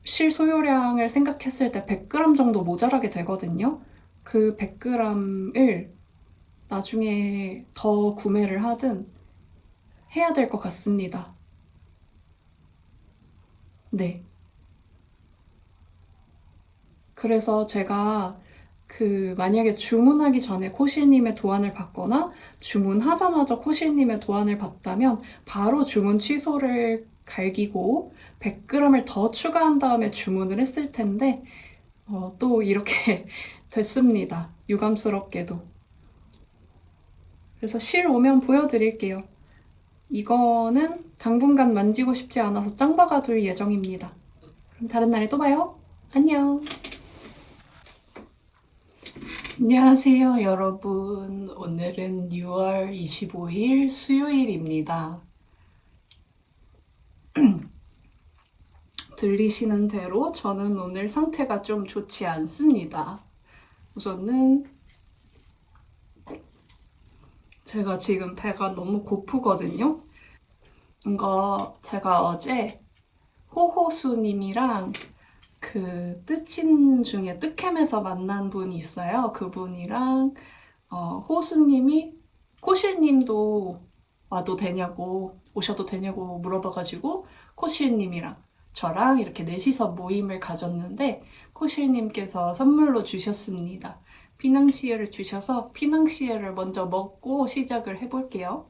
실 소요량을 생각했을 때 100g 정도 모자라게 되거든요. 그 100g을 나중에 더 구매를 하든 해야 될 것 같습니다. 네. 그래서 제가 만약에 주문하기 전에 코실님의 도안을 받거나 주문하자마자 코실님의 도안을 받다면 바로 주문 취소를 갈기고 100g을 더 추가한 다음에 주문을 했을 텐데 또 이렇게 됐습니다. 유감스럽게도. 그래서 실 오면 보여드릴게요. 이거는 당분간 만지고 싶지 않아서 짱 박아둘 예정입니다. 그럼 다른 날에 또 봐요. 안녕. 안녕하세요, 여러분. 오늘은 6월 25일 수요일입니다. 들리시는 대로 저는 오늘 상태가 좀 좋지 않습니다. 우선은 제가 지금 배가 너무 고프거든요. 이거 제가 어제 호호수님이랑 뜻진 중에 뜻캠에서 만난 분이 있어요. 그분이랑 호수님이 코실님도 오셔도 되냐고 물어봐가지고 코실님이랑 저랑 이렇게 넷이서 모임을 가졌는데 코실님께서 선물로 주셨습니다. 피낭시에를 주셔서 피낭시에를 먼저 먹고 시작을 해볼게요.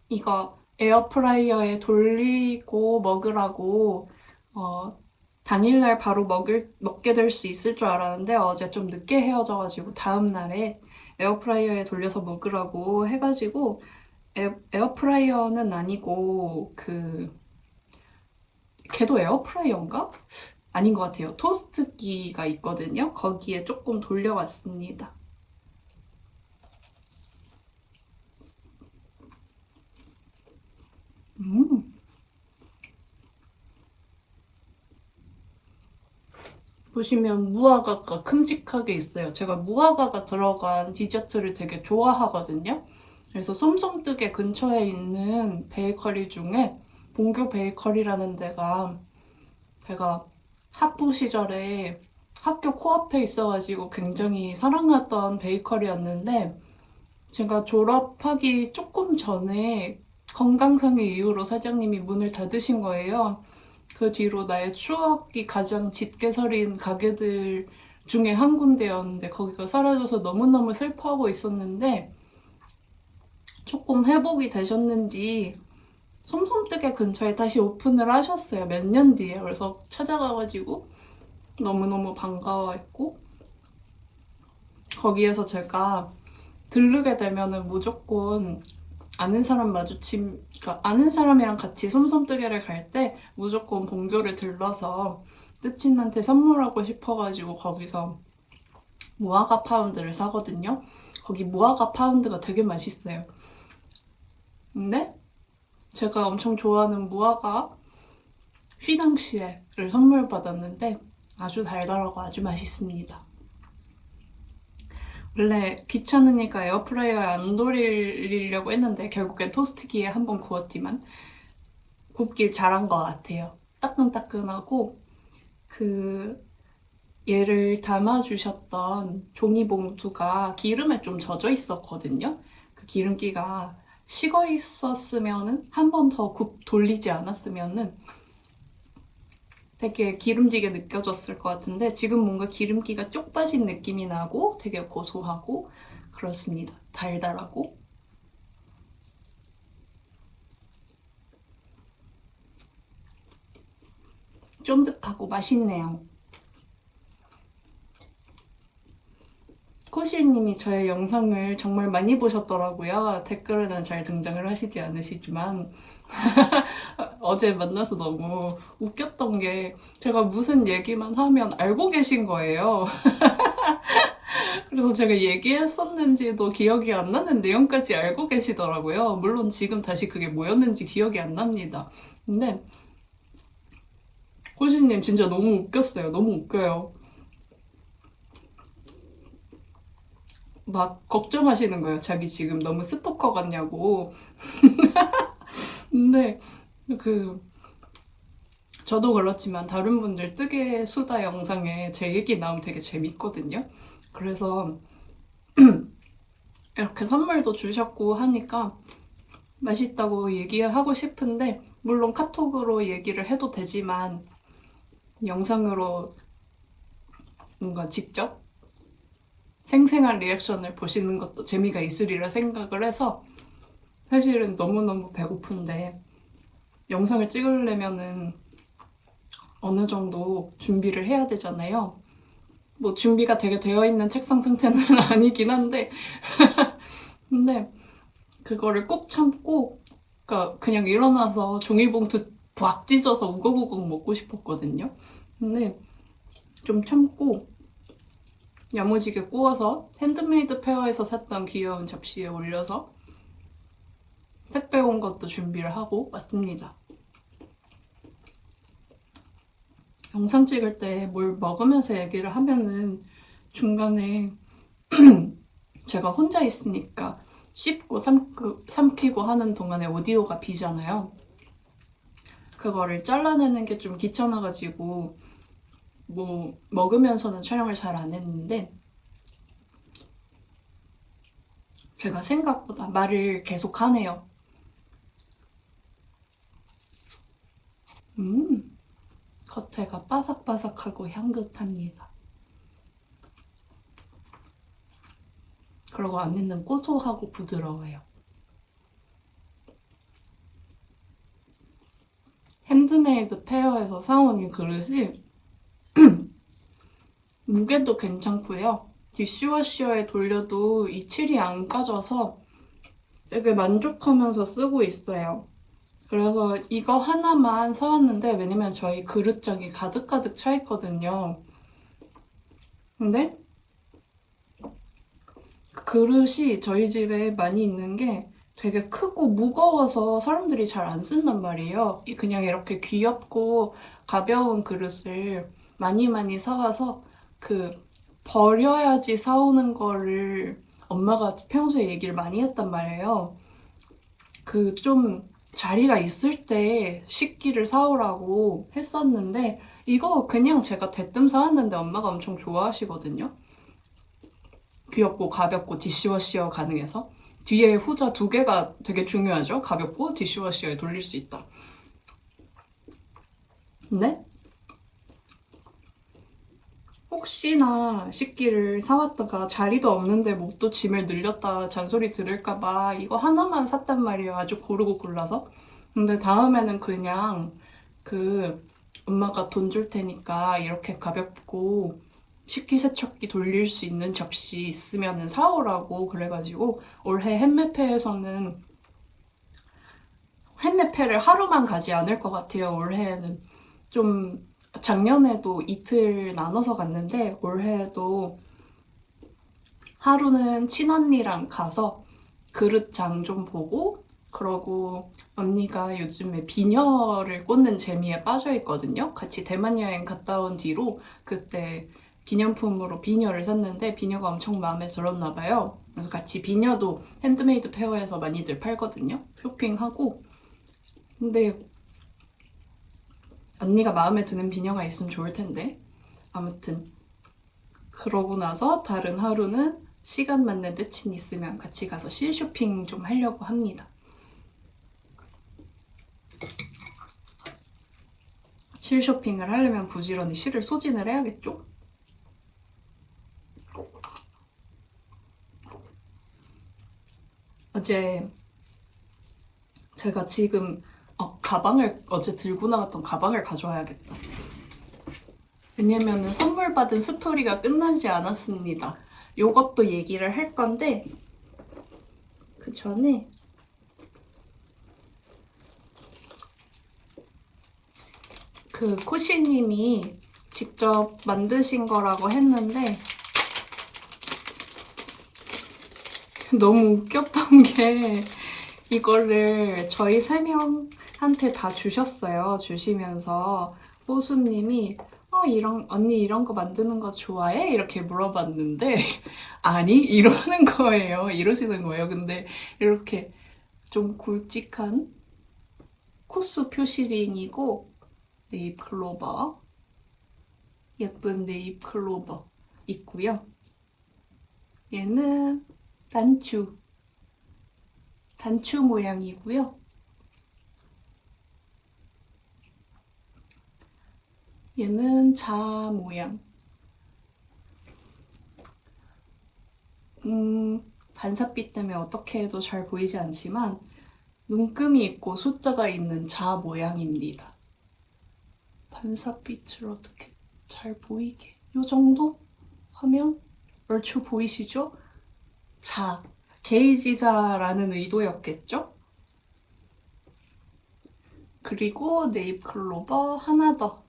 이거 에어프라이어에 돌리고 먹으라고 당일날 바로 먹게 될 수 있을 줄 알았는데 어제 좀 늦게 헤어져가지고 다음날에 에어프라이어에 돌려서 먹으라고 해가지고 에어프라이어는 아니고 걔도 에어프라이어인가? 아닌 것 같아요. 토스트기가 있거든요. 거기에 조금 돌려왔습니다. 보시면 무화과가 큼직하게 있어요. 제가 무화과가 들어간 디저트를 되게 좋아하거든요. 그래서 솜솜뜨개 근처에 있는 베이커리 중에 봉교 베이커리라는 데가 제가 학부 시절에 학교 코앞에 있어가지고 굉장히 사랑했던 베이커리였는데 제가 졸업하기 조금 전에 건강상의 이유로 사장님이 문을 닫으신 거예요. 그 뒤로 나의 추억이 가장 짙게 서린 가게들 중에 한 군데였는데 거기가 사라져서 너무너무 슬퍼하고 있었는데 조금 회복이 되셨는지 솜솜뜨개 근처에 다시 오픈을 하셨어요. 몇 년 뒤에. 그래서 찾아가가지고 너무너무 반가워했고 거기에서 제가 들르게 되면은 무조건 아는 사람이랑 같이 솜솜뜨개를 갈 때 무조건 봉조를 들러서 뜨친한테 선물하고 싶어가지고 거기서 무화과 파운드를 사거든요. 거기 무화과 파운드가 되게 맛있어요. 근데 제가 엄청 좋아하는 무화과 휘낭시에를 선물 받았는데 아주 달달하고 아주 맛있습니다. 원래 귀찮으니까 에어프라이어에 안 돌리려고 했는데 결국엔 토스트기에 한번 구웠지만 굽길 잘한 것 같아요. 따끈따끈하고 얘를 담아주셨던 종이봉투가 기름에 좀 젖어 있었거든요. 그 기름기가 식어 있었으면은 한 번 더 돌리지 않았으면은 되게 기름지게 느껴졌을 것 같은데 지금 뭔가 기름기가 쪽 빠진 느낌이 나고 되게 고소하고 그렇습니다. 달달하고. 쫀득하고 맛있네요. 코실님이 저의 영상을 정말 많이 보셨더라고요. 댓글에는 잘 등장을 하시지 않으시지만 어제 만나서 너무 웃겼던 게 제가 무슨 얘기만 하면 알고 계신 거예요. 그래서 제가 얘기했었는지도 기억이 안 나는 내용까지 알고 계시더라고요. 물론 지금 다시 그게 뭐였는지 기억이 안 납니다. 근데 코실님 진짜 너무 웃겼어요. 너무 웃겨요. 막 걱정하시는 거예요. 자기 지금 너무 스토커 같냐고. 근데 저도 그렇지만 다른 분들 뜨개 수다 영상에 제 얘기 나오면 되게 재밌거든요. 그래서 이렇게 선물도 주셨고 하니까 맛있다고 얘기하고 싶은데 물론 카톡으로 얘기를 해도 되지만 영상으로 뭔가 직접 생생한 리액션을 보시는 것도 재미가 있으리라 생각을 해서 사실은 너무너무 배고픈데 영상을 찍으려면은 어느 정도 준비를 해야 되잖아요. 뭐 준비가 되게 되어 있는 책상 상태는 아니긴 한데 근데 그거를 꼭 참고 그러니까 그냥 일어나서 종이봉투 박 찢어서 우걱우걱 먹고 싶었거든요. 근데 좀 참고 야무지게 구워서 핸드메이드 페어에서 샀던 귀여운 접시에 올려서 택배 온 것도 준비를 하고 왔습니다. 영상 찍을 때 뭘 먹으면서 얘기를 하면은 중간에 제가 혼자 있으니까 씹고 삼키고 하는 동안에 오디오가 비잖아요. 그거를 잘라내는 게 좀 귀찮아가지고 뭐 먹으면서는 촬영을 잘 안 했는데 제가 생각보다 말을 계속 하네요. 겉에가 바삭바삭하고 향긋합니다. 그리고 안에는 고소하고 부드러워요. 핸드메이드 페어에서 사온 이 그릇이 무게도 괜찮고요. 디쉬워셔에 돌려도 이 칠이 안 까져서 되게 만족하면서 쓰고 있어요. 그래서 이거 하나만 사왔는데 왜냐면 저희 그릇장이 가득가득 차 있거든요. 근데 그릇이 저희 집에 많이 있는 게 되게 크고 무거워서 사람들이 잘 안 쓴단 말이에요. 그냥 이렇게 귀엽고 가벼운 그릇을 많이 많이 사와서 버려야지 사오는 거를 엄마가 평소에 얘기를 많이 했단 말이에요. 좀 자리가 있을 때 식기를 사오라고 했었는데 이거 그냥 제가 대뜸 사왔는데 엄마가 엄청 좋아하시거든요. 귀엽고 가볍고 디시워시어 가능해서 뒤에 후자 2개가 되게 중요하죠. 가볍고 디시워시어에 돌릴 수 있다. 근데 혹시나 식기를 사왔다가 자리도 없는데 뭐 또 짐을 늘렸다 잔소리 들을까봐 이거 하나만 샀단 말이에요. 아주 고르고 골라서. 근데 다음에는 그냥 엄마가 돈 줄 테니까 이렇게 가볍고 식기세척기 돌릴 수 있는 접시 있으면 사오라고 그래가지고 올해 햄메페에서는 햄메페를 하루만 가지 않을 것 같아요. 올해에는 좀 작년에도 이틀 나눠서 갔는데 올해도 하루는 친언니랑 가서 그릇장 좀 보고 그러고 언니가 요즘에 비녀를 꽂는 재미에 빠져 있거든요. 같이 대만 여행 갔다 온 뒤로 그때 기념품으로 비녀를 샀는데 비녀가 엄청 마음에 들었나 봐요. 그래서 같이 비녀도 핸드메이드 페어에서 많이들 팔거든요. 쇼핑하고. 근데 언니가 마음에 드는 비녀가 있으면 좋을 텐데. 아무튼 그러고 나서 다른 하루는 시간 맞는 뜻이 있으면 같이 가서 실 쇼핑 좀 하려고 합니다. 실 쇼핑을 하려면 부지런히 실을 소진을 해야겠죠? 어제 제가 지금 가방을 어제 들고 나갔던 가방을 가져와야겠다. 왜냐면은 선물 받은 스토리가 끝나지 않았습니다. 요것도 얘기를 할 건데 그 전에 그 코실님이 직접 만드신 거라고 했는데 너무 웃겼던 게 이거를 저희 3명한테 다 주셨어요. 주시면서 호수님이 언니 이런 거 만드는 거 좋아해? 이렇게 물어봤는데 아니 이러는 거예요. 이러시는 거예요. 근데 이렇게 좀 굵직한 코스 표시링이고 네잎 클로버 예쁜 네잎 클로버 있고요. 얘는 단추 모양이고요. 얘는 자 모양. 반사빛 때문에 어떻게 해도 잘 보이지 않지만 눈금이 있고 숫자가 있는 자 모양입니다. 반사빛을 어떻게 잘 보이게 요 정도 하면 얼추 보이시죠? 자, 게이지자라는 의도였겠죠? 그리고 네잎 클로버 하나 더.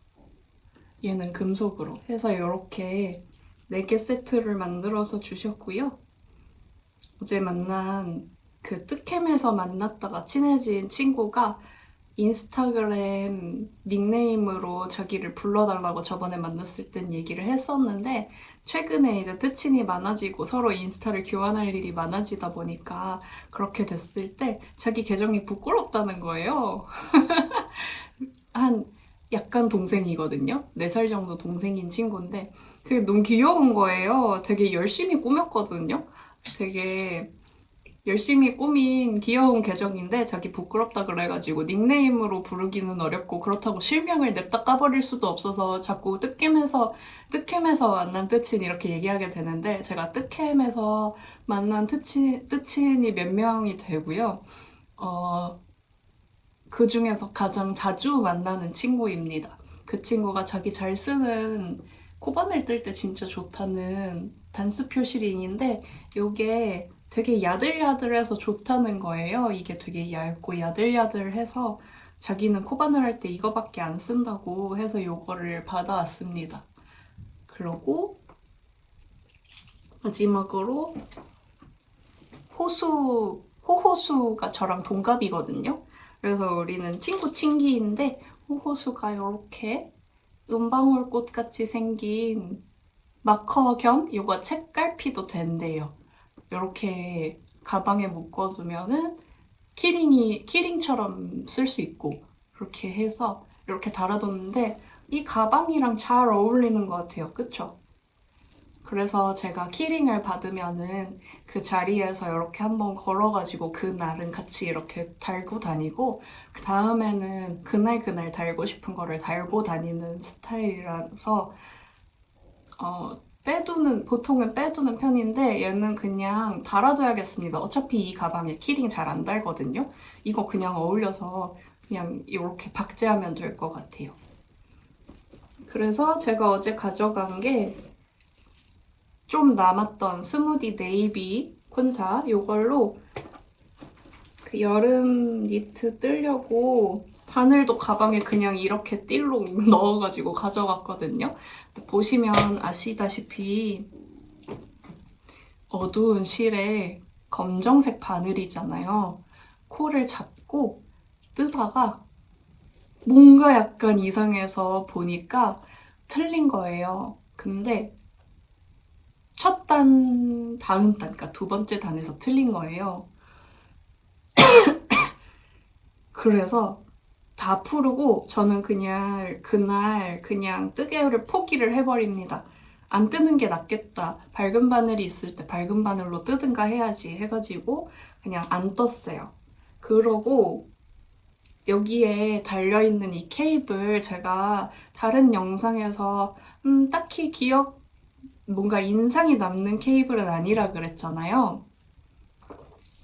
얘는 금속으로 해서 이렇게 4개 세트를 만들어서 주셨고요. 어제 만난 그 뜨캠에서 만났다가 친해진 친구가 인스타그램 닉네임으로 자기를 불러달라고 저번에 만났을 땐 얘기를 했었는데 최근에 이제 뜨친이 많아지고 서로 인스타를 교환할 일이 많아지다 보니까 그렇게 됐을 때 자기 계정이 부끄럽다는 거예요. 한 약간 동생이거든요. 4살 정도 동생인 친구인데 그게 너무 귀여운 거예요. 되게 열심히 꾸몄거든요. 되게 열심히 꾸민 귀여운 계정인데 자기 부끄럽다 그래가지고 닉네임으로 부르기는 어렵고 그렇다고 실명을 냅다 까버릴 수도 없어서 자꾸 뜨캠에서 만난 뜨친 이렇게 얘기하게 되는데 제가 뜨캠에서 만난 뜨친이 몇 명이 되고요. 그 중에서 가장 자주 만나는 친구입니다. 그 친구가 자기 잘 쓰는 코바늘 뜰 때 진짜 좋다는 단수 표시링인데 이게 되게 야들야들해서 좋다는 거예요. 이게 되게 얇고 야들야들해서 자기는 코바늘 할 때 이거밖에 안 쓴다고 해서 이거를 받아왔습니다. 그리고 마지막으로 호호수가 저랑 동갑이거든요. 그래서 우리는 친구 친기인데 호호수가 이렇게 눈방울꽃 같이 생긴 마커 겸 이거 책갈피도 된대요. 이렇게 가방에 묶어두면은 키링처럼 쓸 수 있고 그렇게 해서 이렇게 달아뒀는데 이 가방이랑 잘 어울리는 것 같아요. 그쵸? 그래서 제가 키링을 받으면은 그 자리에서 이렇게 한번 걸어가지고 그날은 같이 이렇게 달고 다니고 그 다음에는 그날 달고 싶은 거를 달고 다니는 스타일이라서 보통은 빼두는 편인데 얘는 그냥 달아둬야겠습니다. 어차피 이 가방에 키링 잘 안 달거든요. 이거 그냥 어울려서 그냥 이렇게 박제하면 될 것 같아요. 그래서 제가 어제 가져간 게 좀 남았던 스무디 네이비 콘사 이걸로 그 여름 니트 뜨려고 바늘도 가방에 그냥 이렇게 띨롱 넣어가지고 가져갔거든요. 보시면 아시다시피 어두운 실에 검정색 바늘이잖아요. 코를 잡고 뜨다가 뭔가 약간 이상해서 보니까 틀린 거예요. 근데 첫 단, 다음 단, 그러니까 두 번째 단에서 틀린 거예요. 그래서 다 풀고 저는 그냥 그날 그냥 뜨개를 포기를 해버립니다. 안 뜨는 게 낫겠다. 밝은 바늘이 있을 때 밝은 바늘로 뜨든가 해야지 해가지고 그냥 안 떴어요. 그러고 여기에 달려있는 이 케이블 제가 다른 영상에서 딱히 뭔가 인상이 남는 케이블은 아니라 그랬잖아요.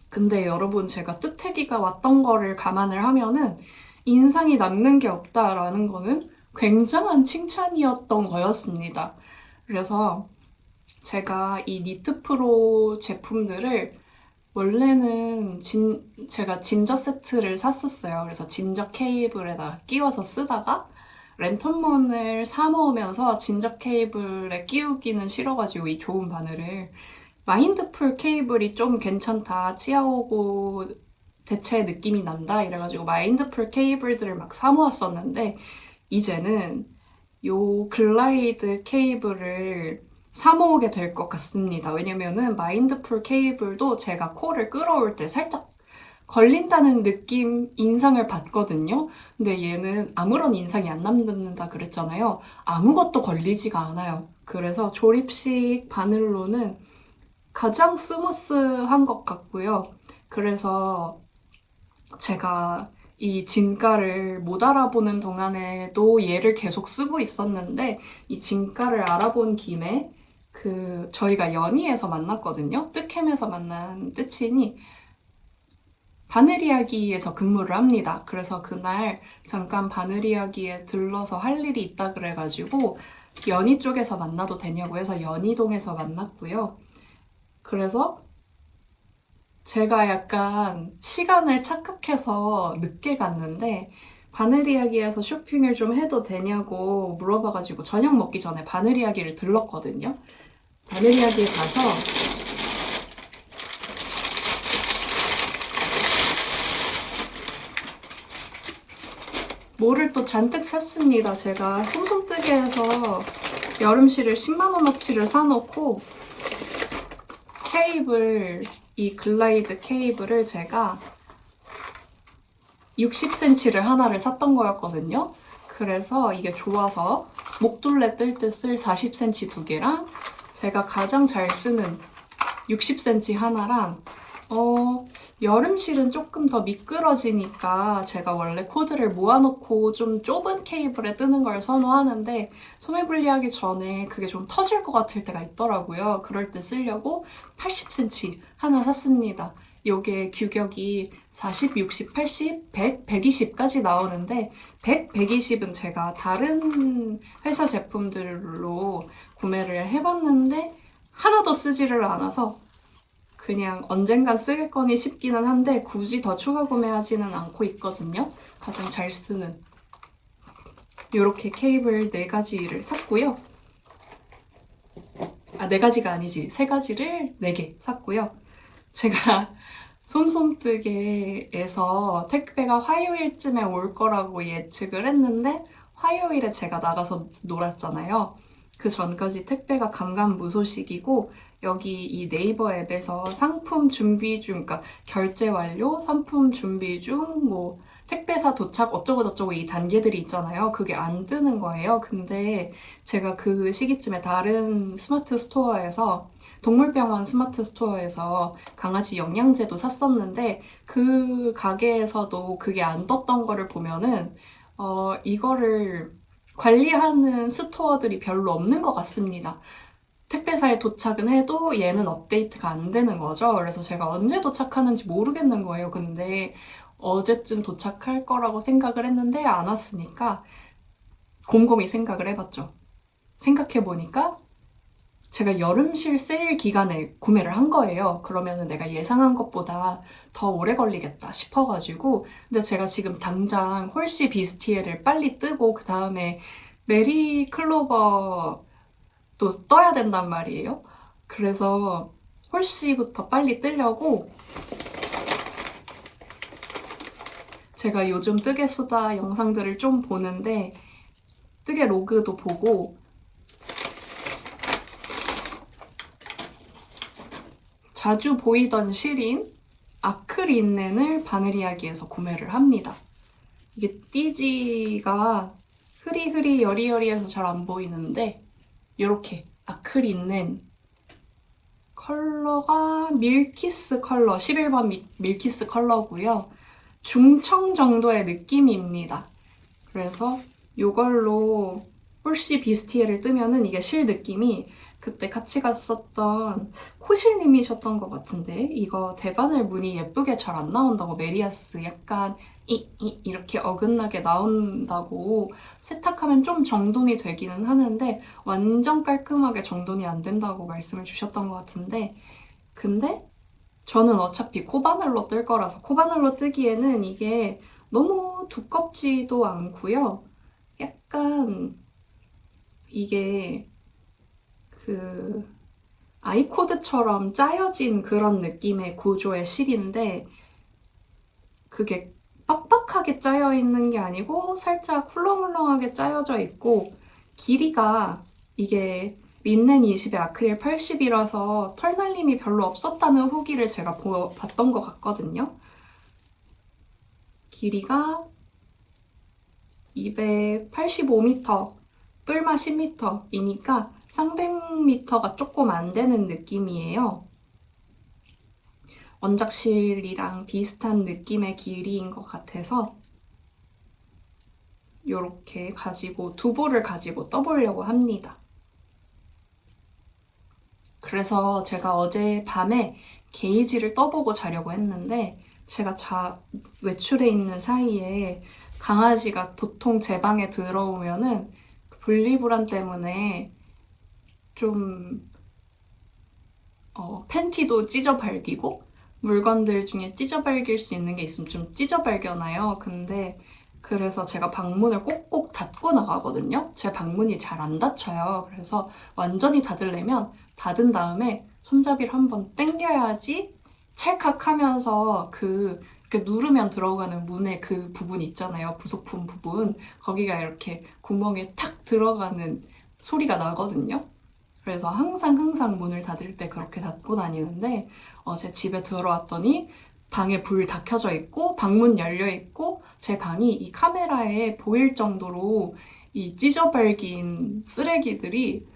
근데 여러분 제가 뜨태기가 왔던 거를 감안을 하면은 인상이 남는 게 없다라는 거는 굉장한 칭찬이었던 거였습니다. 그래서 제가 이 니트프로 제품들을 원래는 제가 진저 세트를 샀었어요. 그래서 진저 케이블에다 끼워서 쓰다가 랜턴몬을 사 모으면서 진저 케이블에 끼우기는 싫어가지고 이 좋은 바늘을 마인드풀 케이블이 좀 괜찮다. 치아오고 대체 느낌이 난다. 이래가지고 마인드풀 케이블들을 막 사 모았었는데 이제는 요 글라이드 케이블을 사 모으게 될 것 같습니다. 왜냐면은 마인드풀 케이블도 제가 코를 끌어올 때 살짝 걸린다는 느낌, 인상을 받거든요. 근데 얘는 아무런 인상이 안 남는다 그랬잖아요. 아무것도 걸리지가 않아요. 그래서 조립식 바늘로는 가장 스무스한 것 같고요. 그래서 제가 이 진가를 못 알아보는 동안에도 얘를 계속 쓰고 있었는데 이 진가를 알아본 김에 저희가 연희에서 만났거든요. 뜨캠에서 만난 뜨친이 바늘 이야기에서 근무를 합니다. 그래서 그날 잠깐 바늘 이야기에 들러서 할 일이 있다 그래가지고 연희 쪽에서 만나도 되냐고 해서 연희동에서 만났고요. 그래서 제가 약간 시간을 착각해서 늦게 갔는데 바늘 이야기에서 쇼핑을 좀 해도 되냐고 물어봐가지고 저녁 먹기 전에 바늘 이야기를 들렀거든요. 바늘 이야기에 가서 뭐를 또 잔뜩 샀습니다. 제가 솜솜뜨개에서 여름실을 10만원어치를 사놓고 케이블, 이 글라이드 케이블을 제가 60cm를 하나를 샀던 거였거든요. 그래서 이게 좋아서 목둘레 뜰 때 쓸 40cm 두 개랑 제가 가장 잘 쓰는 60cm 하나랑 여름실은 조금 더 미끄러지니까 제가 원래 코드를 모아놓고 좀 좁은 케이블에 뜨는 걸 선호하는데 소매분리하기 전에 그게 좀 터질 것 같을 때가 있더라고요. 그럴 때 쓰려고 80cm 하나 샀습니다. 요게 규격이 40, 60, 80, 100, 120까지 나오는데 100, 120은 제가 다른 회사 제품들로 구매를 해봤는데 하나도 쓰지를 않아서 그냥 언젠간 쓰겠거니 싶기는 한데 굳이 더 추가 구매하지는 않고 있거든요. 가장 잘 쓰는 이렇게 케이블 4가지를 샀고요. 아, 4가지가 아니지. 3가지를 4개 샀고요. 제가 솜솜뜨개에서 택배가 화요일쯤에 올 거라고 예측을 했는데 화요일에 제가 나가서 놀았잖아요. 그 전까지 택배가 감감무소식이고 여기 이 네이버 앱에서 상품 준비 중, 그러니까 결제 완료, 상품 준비 중, 뭐 택배사 도착 어쩌고저쩌고 이 단계들이 있잖아요. 그게 안 뜨는 거예요. 근데 제가 그 시기쯤에 다른 스마트 스토어에서 동물병원 스마트 스토어에서 강아지 영양제도 샀었는데 그 가게에서도 그게 안 떴던 거를 보면은 이거를 관리하는 스토어들이 별로 없는 것 같습니다. 택배사에 도착은 해도 얘는 업데이트가 안 되는 거죠. 그래서 제가 언제 도착하는지 모르겠는 거예요. 근데 어제쯤 도착할 거라고 생각을 했는데 안 왔으니까 곰곰이 생각을 해봤죠. 생각해보니까 제가 여름실 세일 기간에 구매를 한 거예요. 그러면은 내가 예상한 것보다 더 오래 걸리겠다 싶어가지고. 근데 제가 지금 당장 홀씨 비스티에를 빨리 뜨고 그 다음에 메리 클로버 또 떠야 된단 말이에요. 그래서 홀씨부터 빨리 뜨려고 제가 요즘 뜨개 수다 영상들을 좀 보는데 뜨개 로그도 보고 자주 보이던 실인 아크린넨을 바느리하기에서 구매를 합니다. 이게 띠지가 흐리흐리 여리여리해서 잘 안 보이는데 이렇게 아크린넨 컬러가 밀키스 컬러 11번 밀키스 컬러고요. 중청 정도의 느낌입니다. 그래서 이걸로 홀씨 비스티에를 뜨면은 이게 실 느낌이 그때 같이 갔었던 코실님이셨던 것 같은데 이거 대바늘 무늬 예쁘게 잘 안 나온다고 메리아스 약간 이렇게 어긋나게 나온다고 세탁하면 좀 정돈이 되기는 하는데 완전 깔끔하게 정돈이 안 된다고 말씀을 주셨던 것 같은데 근데 저는 어차피 코바늘로 뜰 거라서 코바늘로 뜨기에는 이게 너무 두껍지도 않고요. 약간 이게 그 아이코드처럼 짜여진 그런 느낌의 구조의 실인데 그게 빡빡하게 짜여 있는 게 아니고 살짝 훌렁훌렁하게 짜여져 있고 길이가 이게 린넨 20에 아크릴 80이라서 털날림이 별로 없었다는 후기를 제가 봤던 것 같거든요. 길이가 285m, 뿔마 10m이니까 300m가 조금 안 되는 느낌이에요. 원작실이랑 비슷한 느낌의 길이인 것 같아서 이렇게 가지고 두 볼을 가지고 떠보려고 합니다. 그래서 제가 어제 밤에 게이지를 떠보고 자려고 했는데 제가 외출해 있는 사이에 강아지가 보통 제 방에 들어오면은 분리불안 때문에 좀 팬티도 찢어발기고 물건들 중에 찢어발길 수 있는 게 있으면 좀 찢어발겨놔요. 근데 그래서 제가 방문을 꼭꼭 닫고 나가거든요. 제 방문이 잘 안 닫혀요. 그래서 완전히 닫으려면 닫은 다음에 손잡이를 한번 당겨야지 찰칵 하면서 이렇게 누르면 들어가는 문의 그 부분 있잖아요. 부속품 부분. 거기가 이렇게 구멍에 탁 들어가는 소리가 나거든요. 그래서 항상 문을 닫을 때 그렇게 닫고 다니는데 어제 집에 들어왔더니 방에 불 다 켜져 있고 방문 열려 있고 제 방이 이 카메라에 보일 정도로 이 찢어발긴 쓰레기들이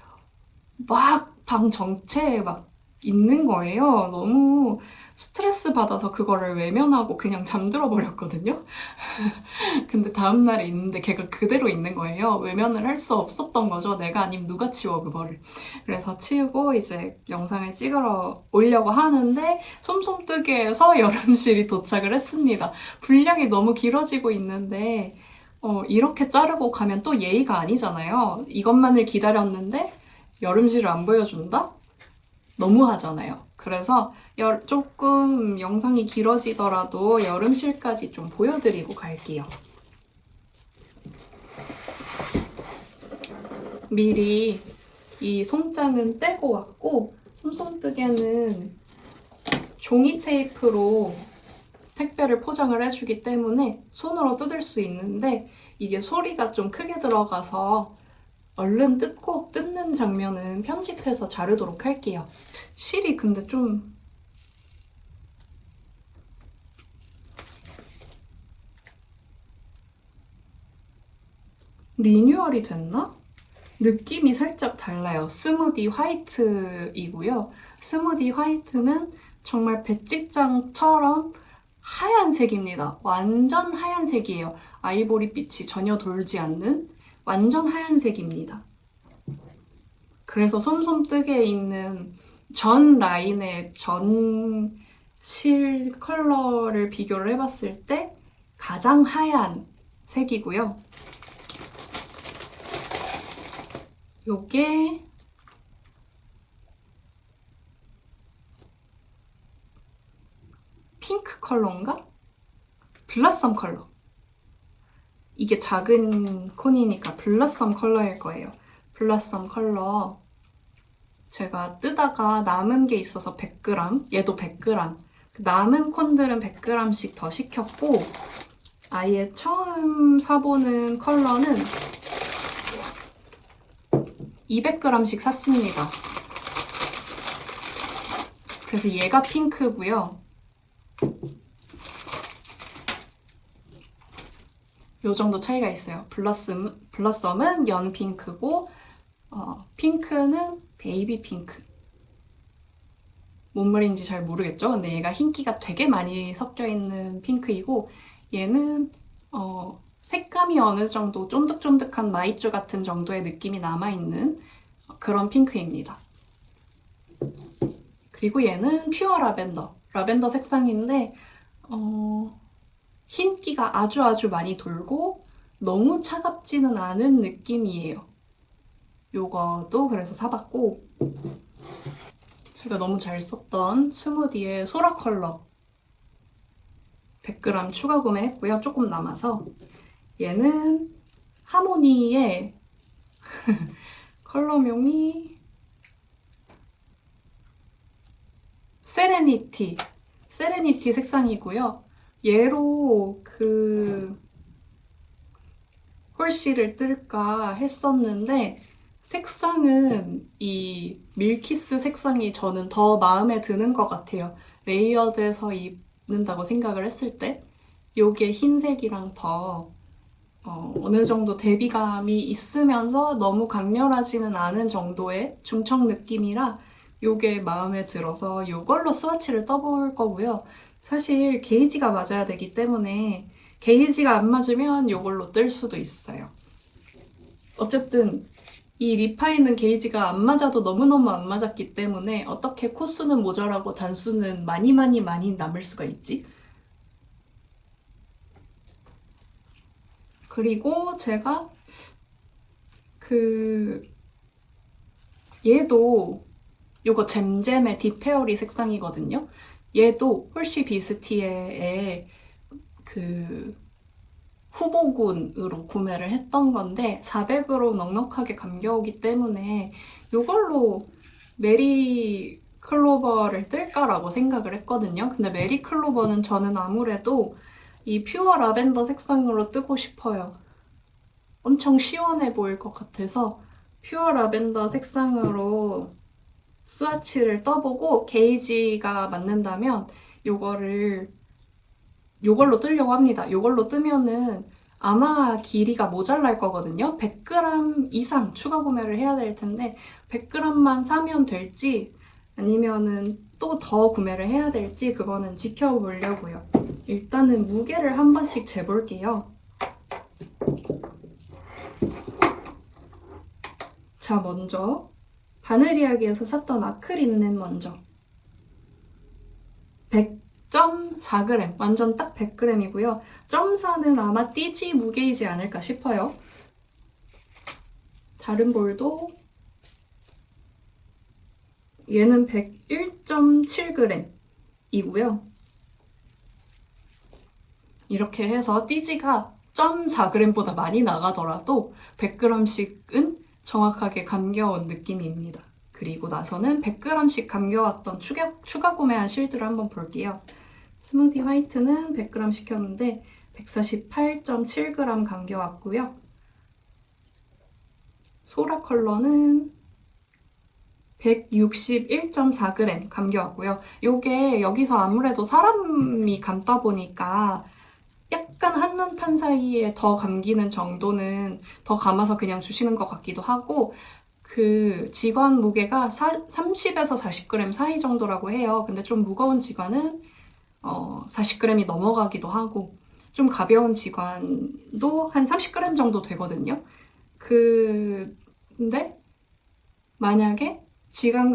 막 방 전체에 막 있는 거예요. 너무 스트레스 받아서 그거를 외면하고 그냥 잠들어 버렸거든요. 근데 다음날에 있는데 걔가 그대로 있는 거예요. 외면을 할 수 없었던 거죠. 내가 아니면 누가 치워 그거를. 그래서 치우고 이제 영상을 찍으러 오려고 하는데 솜솜뜨개에서 여름실이 도착을 했습니다. 분량이 너무 길어지고 있는데 이렇게 자르고 가면 또 예의가 아니잖아요. 이것만을 기다렸는데 여름실을 안 보여준다? 너무하잖아요. 그래서 조금 영상이 길어지더라도 여름실까지 좀 보여드리고 갈게요. 미리 이 송장은 떼고 왔고 솜솜뜨개는 종이 테이프로 택배를 포장을 해주기 때문에 손으로 뜯을 수 있는데 이게 소리가 좀 크게 들어가서 얼른 뜯고 뜯는 장면은 편집해서 자르도록 할게요. 실이 근데 좀 리뉴얼이 됐나? 느낌이 살짝 달라요. 스무디 화이트이고요. 스무디 화이트는 정말 백지장처럼 하얀색입니다. 완전 하얀색이에요. 아이보리빛이 전혀 돌지 않는 완전 하얀색입니다. 그래서 솜솜뜨개에 있는 전 라인의 전 실 컬러를 비교를 해봤을 때 가장 하얀 색이고요. 요게 핑크 컬러인가? 블라썸 컬러. 이게 작은 콘이니까 블라썸 컬러일 거예요. 블라썸 컬러. 제가 뜨다가 남은 게 있어서 100g, 얘도 100g. 남은 콘들은 100g씩 더 시켰고, 아예 처음 사보는 컬러는 200g씩 샀습니다. 그래서 얘가 핑크고요. 요 정도 차이가 있어요. 블러썸은 연 핑크고, 핑크는 베이비 핑크. 뭔 말인지 잘 모르겠죠? 근데 얘가 흰기가 되게 많이 섞여 있는 핑크이고, 얘는 색감이 어느 정도 쫀득쫀득한 마이쮸 같은 정도의 느낌이 남아있는 그런 핑크입니다. 그리고 얘는 퓨어 라벤더. 라벤더 색상인데 흰기가 아주 많이 돌고 너무 차갑지는 않은 느낌이에요. 요거도 그래서 사봤고, 제가 너무 잘 썼던 스무디의 소라 컬러 100g 추가 구매했고요. 조금 남아서 얘는 하모니의 컬러명이 세레니티 색상이고요. 얘로 홀씨를 뜰까 했었는데 색상은 이 밀키스 색상이 저는 더 마음에 드는 것 같아요. 레이어드해서 입는다고 생각을 했을 때 요게 흰색이랑 더 어느 정도 대비감이 있으면서 너무 강렬하지는 않은 정도의 중청 느낌이라 요게 마음에 들어서 요걸로 스와치를 떠볼 거고요. 사실 게이지가 맞아야 되기 때문에 게이지가 안 맞으면 요걸로 뜰 수도 있어요. 어쨌든 이 리파이는 게이지가 안 맞아도 너무너무 안 맞았기 때문에 어떻게 코수는 모자라고 단수는 많이 남을 수가 있지? 그리고 제가 얘도 요거 잼잼의 딥페어리 색상이거든요. 얘도 홀씨 비스티에의 후보군으로 구매를 했던 건데 400으로 넉넉하게 감겨오기 때문에 이걸로 메리 클로버를 뜰까라고 생각을 했거든요. 근데 메리 클로버는 저는 아무래도 이 퓨어 라벤더 색상으로 뜨고 싶어요. 엄청 시원해 보일 것 같아서 퓨어 라벤더 색상으로 스와치를 떠보고 게이지가 맞는다면 요걸로 뜨려고 합니다. 요걸로 뜨면은 아마 길이가 모자랄 거거든요. 100g 이상 추가 구매를 해야 될 텐데 100g만 사면 될지 아니면은 또 더 구매를 해야 될지 그거는 지켜보려고요. 일단은 무게를 한 번씩 재볼게요. 자, 먼저 바느리아기에서 샀던 아크릴렌 먼저 100.4g, 완전 딱 100g이고요. 0.4는 아마 띠지 무게이지 않을까 싶어요. 다른 볼도 얘는 101.7g이고요. 이렇게 해서 띠지가 0.4g보다 많이 나가더라도 100g씩은 정확하게 감겨온 느낌입니다. 그리고 나서는 100g씩 감겨왔던 추가 구매한 실드를 한번 볼게요. 스무디 화이트는 100g 시켰는데 148.7g 감겨왔고요. 소라 컬러는 161.4g 감겨왔고요. 요게 여기서 아무래도 사람이 감다 보니까 약간 한눈판 사이에 더 감기는 정도는 더 감아서 그냥 주시는 것 같기도 하고 직원 무게가 30에서 40g 사이 정도라고 해요. 근데 좀 무거운 직원은 40g이 넘어가기도 하고 좀 가벼운 직원도 한 30g 정도 되거든요. 근데 만약에 직원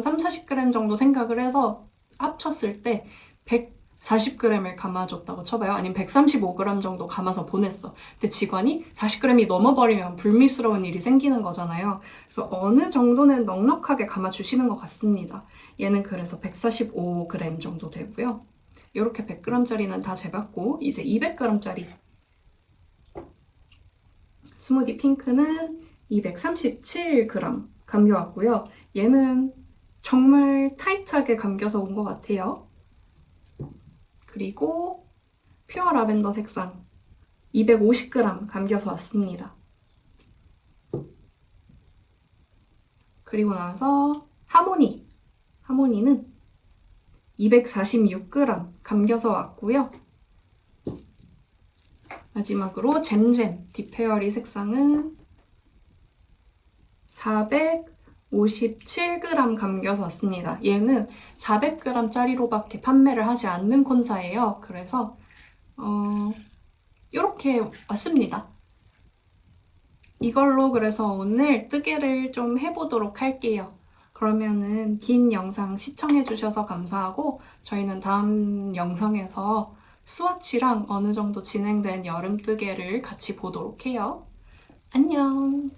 3, 40g 정도 생각을 해서 합쳤을 때 140g을 감아줬다고 쳐봐요. 아니면 135g 정도 감아서 보냈어. 근데 직원이 40g이 넘어버리면 불미스러운 일이 생기는 거잖아요. 그래서 어느 정도는 넉넉하게 감아주시는 것 같습니다. 얘는 그래서 145g 정도 되고요. 이렇게 100g짜리는 다 재봤고 이제 200g짜리 스무디 핑크는 237g 감겨왔고요. 얘는 정말 타이트하게 감겨서 온 것 같아요. 그리고 퓨어 라벤더 색상 250g 감겨서 왔습니다. 그리고 나서 하모니는 246g 감겨서 왔고요. 마지막으로 잼잼 딥페어리 색상은 457g 감겨서 왔습니다. 얘는 400g짜리로밖에 판매를 하지 않는 콘사예요. 그래서 이렇게 왔습니다. 이걸로 그래서 오늘 뜨개를 좀 해보도록 할게요. 그러면은 긴 영상 시청해주셔서 감사하고 저희는 다음 영상에서 스와치랑 어느 정도 진행된 여름 뜨개를 같이 보도록 해요. 안녕!